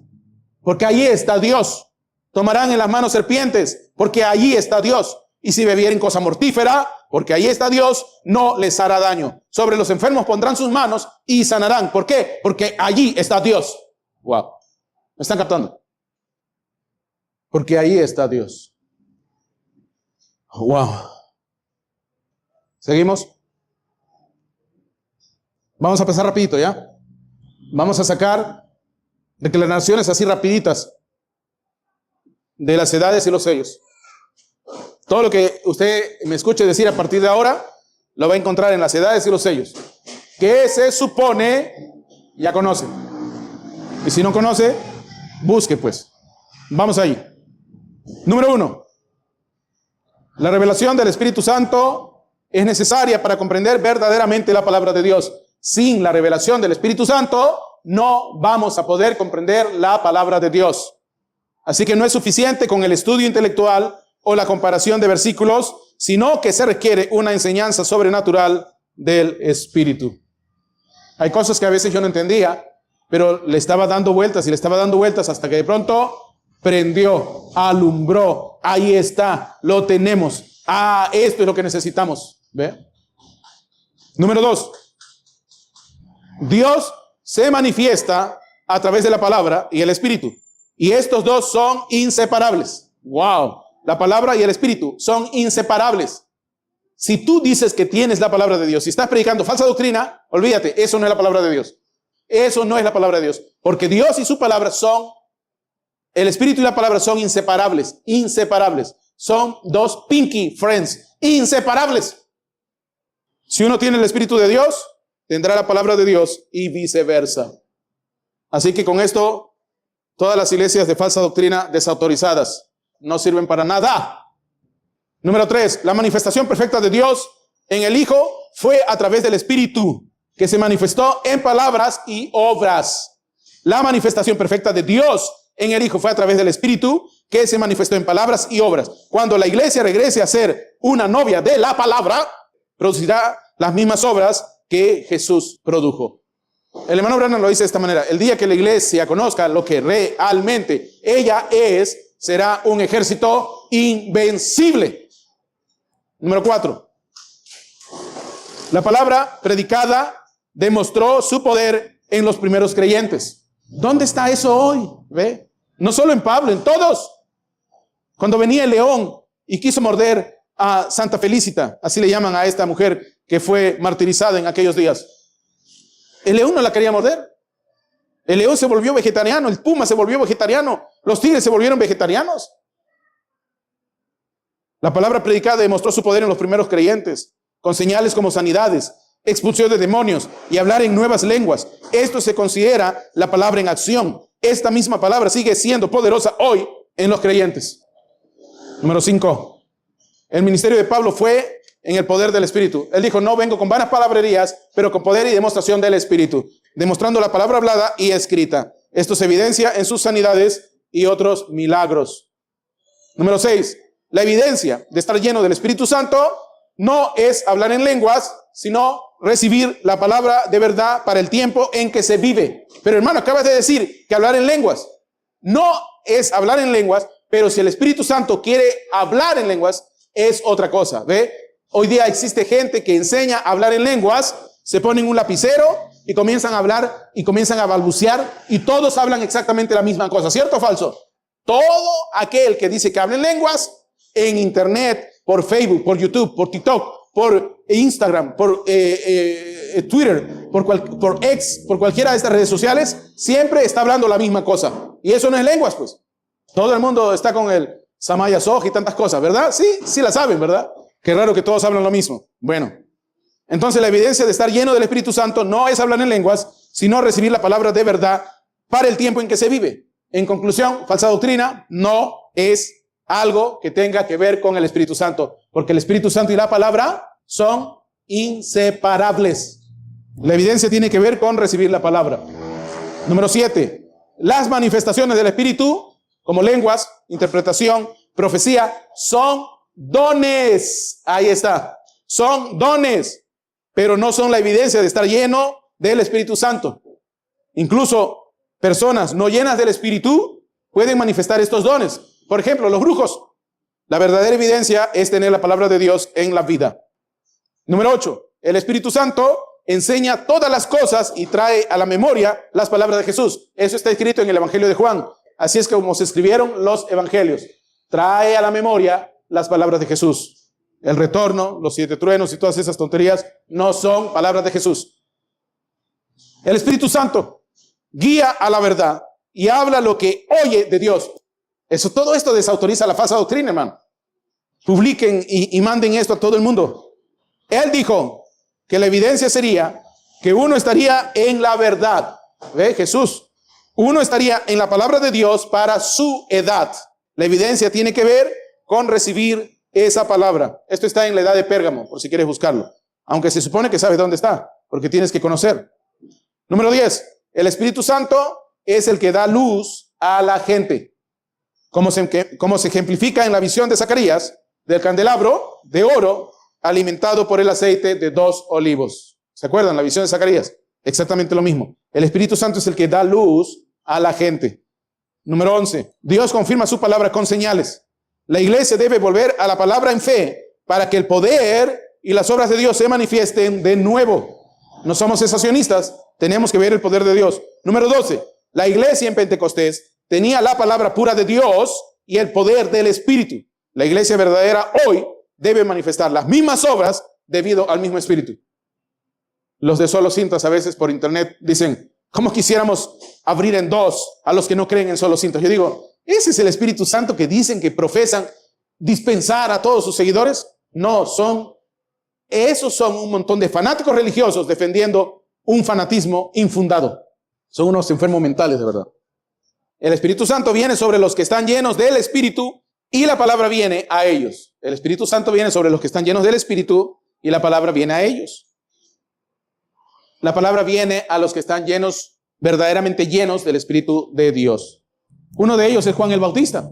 Porque allí está Dios. Tomarán en las manos serpientes. Porque allí está Dios. Y si bebieren cosa mortífera, porque allí está Dios, no les hará daño. Sobre los enfermos pondrán sus manos y sanarán. ¿Por qué? Porque allí está Dios. Wow. ¿Me están captando? Porque ahí está Dios. Wow. ¿Seguimos? Vamos a pasar rapidito, ¿ya? Vamos a sacar declaraciones así rapiditas de las edades y los sellos. Todo lo que usted me escuche decir a partir de ahora, lo va a encontrar en las edades y los sellos. ¿Qué se supone? Ya conoce. Y si no conoce, busque pues. Vamos ahí. Número 1. La revelación del Espíritu Santo es necesaria para comprender verdaderamente la palabra de Dios. Sin la revelación del Espíritu Santo, no vamos a poder comprender la palabra de Dios. Así que no es suficiente con el estudio intelectual o la comparación de versículos, sino que se requiere una enseñanza sobrenatural del Espíritu. Hay cosas que a veces yo no entendía, pero le estaba dando vueltas hasta que de pronto prendió, alumbró. Ahí está, lo tenemos. Esto es lo que necesitamos. ¿Ve? Número 2. Dios se manifiesta a través de la palabra y el Espíritu. Y estos dos son inseparables. Wow. La palabra y el Espíritu son inseparables. Si tú dices que tienes la palabra de Dios, si estás predicando falsa doctrina, olvídate, eso no es la palabra de Dios. Eso no es la palabra de Dios. Porque Dios y su palabra el Espíritu y la palabra son inseparables. Inseparables. Son dos pinky friends. Inseparables. Si uno tiene el Espíritu de Dios, tendrá la palabra de Dios y viceversa. Así que con esto, todas las iglesias de falsa doctrina desautorizadas no sirven para nada. Número 3, la manifestación perfecta de Dios en el Hijo fue a través del Espíritu, que se manifestó en palabras y obras. La manifestación perfecta de Dios en el Hijo fue a través del Espíritu, que se manifestó en palabras y obras. Cuando la iglesia regrese a ser una novia de la palabra, producirá las mismas obras que Jesús produjo. El hermano Branham lo dice de esta manera: el día que la iglesia conozca lo que realmente ella es, será un ejército invencible. Número 4. La palabra predicada demostró su poder en los primeros creyentes. ¿Dónde está eso hoy? ¿Ve? No solo en Pablo, en todos. Cuando venía el león y quiso morder a Santa Felicita, así le llaman a esta mujer que fue martirizada en aquellos días. El león no la quería morder. El león se volvió vegetariano, el puma se volvió vegetariano, los tigres se volvieron vegetarianos. La palabra predicada demostró su poder en los primeros creyentes, con señales como sanidades, expulsión de demonios y hablar en nuevas lenguas. Esto se considera la palabra en acción. Esta misma palabra sigue siendo poderosa hoy en los creyentes. Número 5. El ministerio de Pablo fue en el poder del Espíritu. Él dijo, no vengo con vanas palabrerías, pero con poder y demostración del Espíritu, demostrando la palabra hablada y escrita. Esto se evidencia en sus sanidades y otros milagros. Número 6. La evidencia de estar lleno del Espíritu Santo no es hablar en lenguas, sino recibir la palabra de verdad para el tiempo en que se vive. Pero hermano, acabas de decir que hablar en lenguas no es hablar en lenguas, pero si el Espíritu Santo quiere hablar en lenguas, es otra cosa. ¿Ve? Hoy día existe gente que enseña a hablar en lenguas, se ponen un lapicero y comienzan a hablar y comienzan a balbucear y todos hablan exactamente la misma cosa. ¿Cierto o falso? Todo aquel que dice que habla en lenguas en internet, por Facebook, por YouTube, por TikTok, por Instagram, por Twitter, por X, por cualquiera de estas redes sociales, siempre está hablando la misma cosa. Y eso no es lenguas, pues. Todo el mundo está con el Samaya Soj y tantas cosas, ¿verdad? Sí la saben, ¿verdad? Qué raro que todos hablan lo mismo. Bueno, entonces la evidencia de estar lleno del Espíritu Santo no es hablar en lenguas, sino recibir la palabra de verdad para el tiempo en que se vive. En conclusión, falsa doctrina no es algo que tenga que ver con el Espíritu Santo, porque el Espíritu Santo y la palabra son inseparables. La evidencia tiene que ver con recibir la palabra. Número 7. Las manifestaciones del Espíritu, como lenguas, interpretación, profecía, son dones. Ahí está. Son dones, pero no son la evidencia de estar lleno del Espíritu Santo. Incluso personas no llenas del Espíritu pueden manifestar estos dones. Por ejemplo, los brujos. La verdadera evidencia es tener la palabra de Dios en la vida. Número 8. El Espíritu Santo enseña todas las cosas y trae a la memoria las palabras de Jesús. Eso está escrito en el Evangelio de Juan. Así es como se escribieron los evangelios. Trae a la memoria las palabras de Jesús. El retorno, los 7 truenos y todas esas tonterías no son palabras de Jesús. El Espíritu Santo guía a la verdad y habla lo que oye de Dios. Todo esto desautoriza la falsa doctrina, hermano. Publiquen y manden esto a todo el mundo. Él dijo que la evidencia sería que uno estaría en la verdad. ¿Ve? Jesús. Uno estaría en la palabra de Dios para su edad. La evidencia tiene que ver con recibir esa palabra. Esto está en la edad de Pérgamo, por si quieres buscarlo. Aunque se supone que sabes dónde está, porque tienes que conocer. Número 10. El Espíritu Santo es el que da luz a la gente. Como se ejemplifica en la visión de Zacarías, del candelabro de oro alimentado por el aceite de 2 olivos. ¿Se acuerdan la visión de Zacarías? Exactamente lo mismo. El Espíritu Santo es el que da luz a la gente. Número 11. Dios confirma su palabra con señales. La iglesia debe volver a la palabra en fe para que el poder y las obras de Dios se manifiesten de nuevo. No somos cesacionistas, tenemos que ver el poder de Dios. Número 12. La iglesia en Pentecostés tenía la palabra pura de Dios y el poder del Espíritu. La iglesia verdadera hoy debe manifestar las mismas obras debido al mismo Espíritu. Los de solo cintas a veces por internet dicen, ¿cómo quisiéramos abrir en 2 a los que no creen en solo cintas? Yo digo, ¿ese es el Espíritu Santo que dicen que profesan dispensar a todos sus seguidores? No, esos son un montón de fanáticos religiosos defendiendo un fanatismo infundado. Son unos enfermos mentales, de verdad. El Espíritu Santo viene sobre los que están llenos del Espíritu y la palabra viene a ellos. El Espíritu Santo viene sobre los que están llenos del Espíritu y la palabra viene a ellos. La palabra viene a los que están llenos, verdaderamente llenos del Espíritu de Dios. Uno de ellos es Juan el Bautista.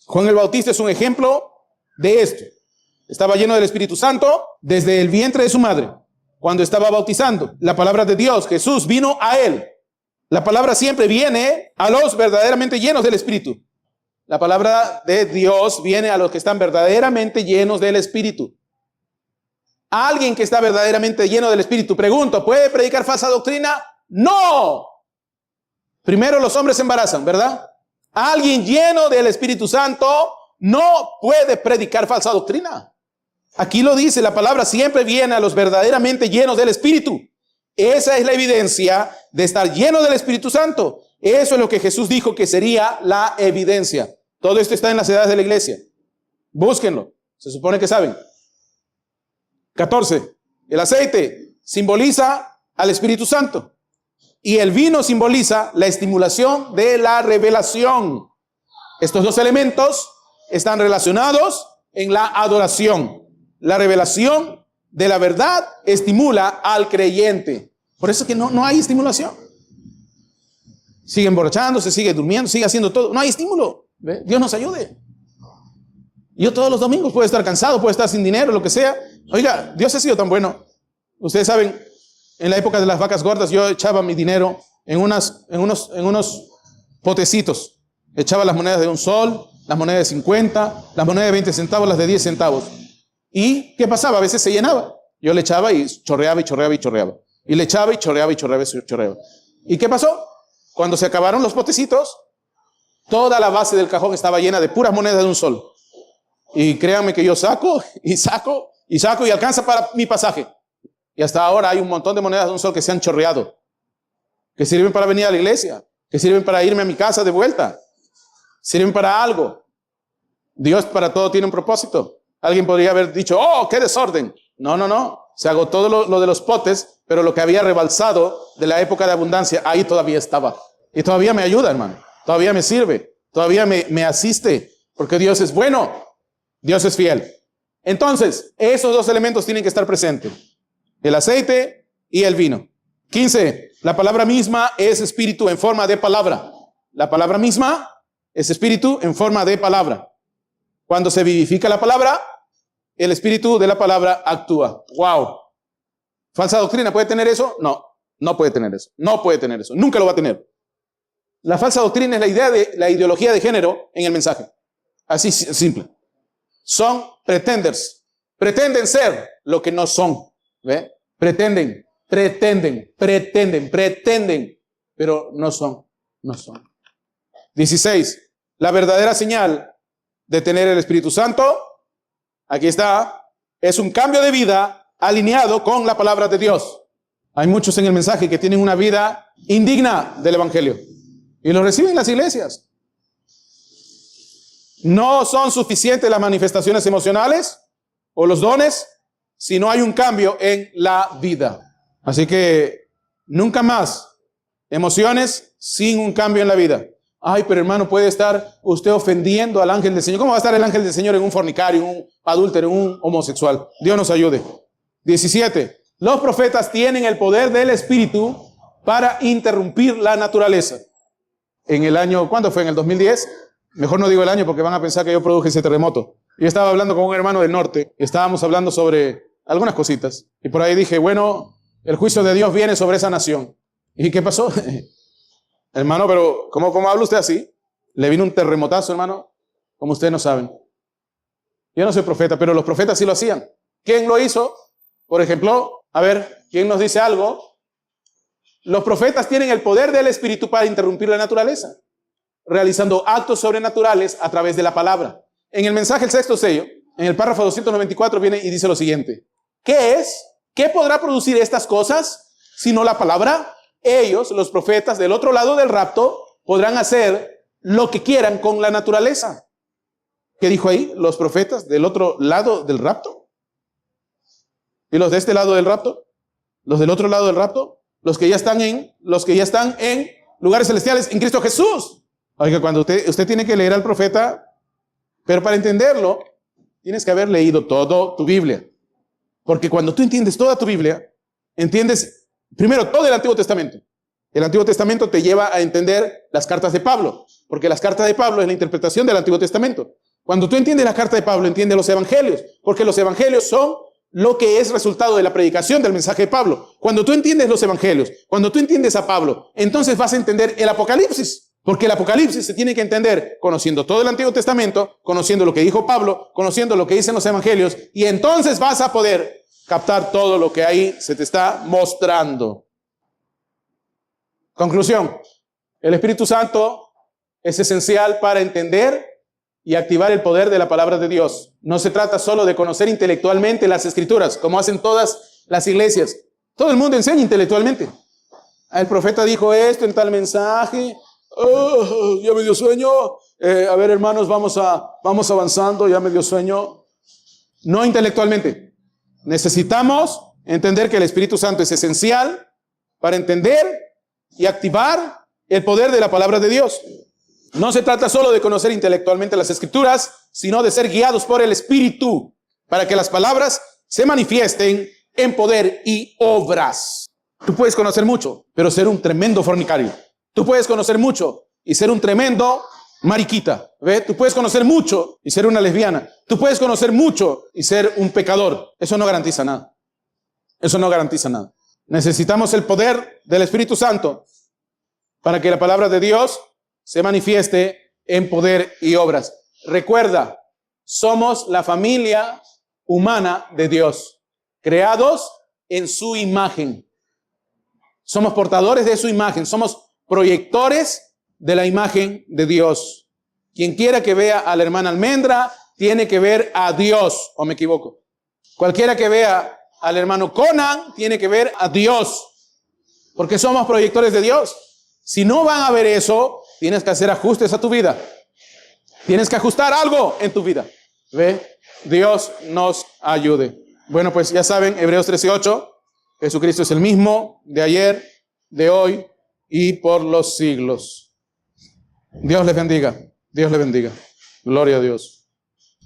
Juan el Bautista es un ejemplo de esto. Estaba lleno del Espíritu Santo desde el vientre de su madre. Cuando estaba bautizando, la palabra de Dios, Jesús, vino a él. La palabra siempre viene a los verdaderamente llenos del Espíritu. La palabra de Dios viene a los que están verdaderamente llenos del Espíritu. Alguien que está verdaderamente lleno del Espíritu, pregunto, ¿puede predicar falsa doctrina? No. Primero los hombres se embarazan, ¿verdad? Alguien lleno del Espíritu Santo no puede predicar falsa doctrina. Aquí lo dice, la palabra siempre viene a los verdaderamente llenos del Espíritu. Esa es la evidencia de estar lleno del Espíritu Santo. Eso es lo que Jesús dijo que sería la evidencia. Todo esto está en las edades de la iglesia. Búsquenlo. Se supone que saben. 14. El aceite simboliza al Espíritu Santo. Y el vino simboliza la estimulación de la revelación. Estos dos elementos están relacionados en la adoración. La revelación de la verdad estimula al creyente. Por eso es que no hay estimulación. Sigue emborrachándose, sigue durmiendo, sigue haciendo todo. No hay estímulo. ¿Ve? Dios nos ayude. Yo todos los domingos puedo estar cansado, puedo estar sin dinero, lo que sea. Oiga, Dios ha sido tan bueno. Ustedes saben, en la época de las vacas gordas, yo echaba mi dinero en unos potecitos. Echaba las monedas de $1, las monedas de 50, las monedas de 20 centavos, las de 10 centavos. ¿Y qué pasaba? A veces se llenaba. Yo le echaba y chorreaba y chorreaba y chorreaba. Y le echaba y chorreaba y chorreaba y chorreaba. ¿Y qué pasó? Cuando se acabaron los potecitos, toda la base del cajón estaba llena de puras monedas de $1. Y créanme que yo saco y alcanza para mi pasaje. Y hasta ahora hay un montón de monedas de $1 que se han chorreado, que sirven para venir a la iglesia, que sirven para irme a mi casa de vuelta, sirven para algo. Dios para todo tiene un propósito. Alguien podría haber dicho, oh, qué desorden. No. Se agotó lo de los potes, pero lo que había rebalsado de la época de abundancia, ahí todavía estaba. Y todavía me ayuda, hermano. Todavía me sirve. Todavía me asiste. Porque Dios es bueno. Dios es fiel. Entonces, esos dos elementos tienen que estar presentes. El aceite y el vino. 15. La palabra misma es espíritu en forma de palabra. La palabra misma es espíritu en forma de palabra. Cuando se vivifica la palabra, el espíritu de la palabra actúa. ¡Wow! ¿Falsa doctrina puede tener eso? No puede tener eso. No puede tener eso. Nunca lo va a tener. La falsa doctrina es la ideología de género en el mensaje. Así simple. Son pretenders. Pretenden ser lo que no son. ¿Ve? Pretenden, pero no son. 16. La verdadera señal de tener el Espíritu Santo, aquí está, es un cambio de vida alineado con la palabra de Dios. Hay muchos en el mensaje que tienen una vida indigna del Evangelio y lo reciben en las iglesias. No son suficientes las manifestaciones emocionales o los dones si no hay un cambio en la vida. Así que nunca más emociones sin un cambio en la vida. Ay, pero hermano, puede estar usted ofendiendo al ángel del Señor. ¿Cómo va a estar el ángel del Señor en un fornicario, en un adúltero, en un homosexual? Dios nos ayude. 17. Los profetas tienen el poder del Espíritu para interrumpir la naturaleza. En el año, ¿cuándo fue? En el 2010. Mejor no digo el año porque van a pensar que yo produje ese terremoto. Yo estaba hablando con un hermano del norte. Estábamos hablando sobre algunas cositas. Y por ahí dije, bueno, el juicio de Dios viene sobre esa nación. ¿Y qué pasó? Hermano, pero ¿cómo habla usted así? Le vino un terremotazo, hermano, como ustedes no saben. Yo no soy profeta, pero los profetas sí lo hacían. ¿Quién lo hizo? Por ejemplo, a ver, ¿quién nos dice algo? Los profetas tienen el poder del Espíritu para interrumpir la naturaleza, realizando actos sobrenaturales a través de la palabra. En el mensaje El Sexto Sello, en el párrafo 294 viene y dice lo siguiente. ¿Qué es? ¿Qué podrá producir estas cosas sino la palabra? Ellos, los profetas del otro lado del rapto, podrán hacer lo que quieran con la naturaleza. ¿Qué dijo ahí? Los profetas del otro lado del rapto. ¿Y los de este lado del rapto? ¿Los del otro lado del rapto? Los que ya están en lugares celestiales en Cristo Jesús. Oiga, cuando usted tiene que leer al profeta, pero para entenderlo, tienes que haber leído toda tu Biblia. Porque cuando tú entiendes toda tu Biblia, entiendes primero todo el Antiguo Testamento. El Antiguo Testamento te lleva a entender las cartas de Pablo, porque las cartas de Pablo es la interpretación del Antiguo Testamento. Cuando tú entiendes la carta de Pablo, entiendes los evangelios, porque los evangelios son lo que es resultado de la predicación del mensaje de Pablo. Cuando tú entiendes los evangelios, cuando tú entiendes a Pablo, entonces vas a entender el Apocalipsis, porque el Apocalipsis se tiene que entender conociendo todo el Antiguo Testamento, conociendo lo que dijo Pablo, conociendo lo que dicen los evangelios, y entonces vas a poder captar todo lo que ahí se te está mostrando. Conclusión. El Espíritu Santo es esencial para entender y activar el poder de la palabra de Dios. No se trata solo de conocer intelectualmente las Escrituras, como hacen todas las iglesias. Todo el mundo enseña intelectualmente. El profeta dijo esto en tal mensaje. Oh, ya me dio sueño. A ver, hermanos, vamos avanzando. Ya me dio sueño. No intelectualmente. Necesitamos entender que el Espíritu Santo es esencial para entender y activar el poder de la palabra de Dios. No se trata solo de conocer intelectualmente las Escrituras, sino de ser guiados por el Espíritu para que las palabras se manifiesten en poder y obras. Tú puedes conocer mucho, pero ser un tremendo fornicario. Tú puedes conocer mucho y ser un tremendo mariquita. ¿Ve? Tú puedes conocer mucho y ser una lesbiana. Tú puedes conocer mucho y ser un pecador. Eso no garantiza nada. Eso no garantiza nada. Necesitamos el poder del Espíritu Santo para que la palabra de Dios se manifieste en poder y obras. Recuerda, somos la familia humana de Dios, creados en su imagen. Somos portadores de su imagen, somos proyectores de la imagen de Dios. Quien quiera que vea a la hermana Almendra, tiene que ver a Dios, ¿o me equivoco? Cualquiera que vea al hermano Conan, tiene que ver a Dios, porque somos proyectores de Dios. Si no van a ver eso, tienes que hacer ajustes a tu vida. Tienes que ajustar algo en tu vida. ¿Ve? Dios nos ayude. Bueno, pues ya saben, Hebreos 13:8, Jesucristo es el mismo de ayer, de hoy y por los siglos. Dios les bendiga. Dios les bendiga. Gloria a Dios.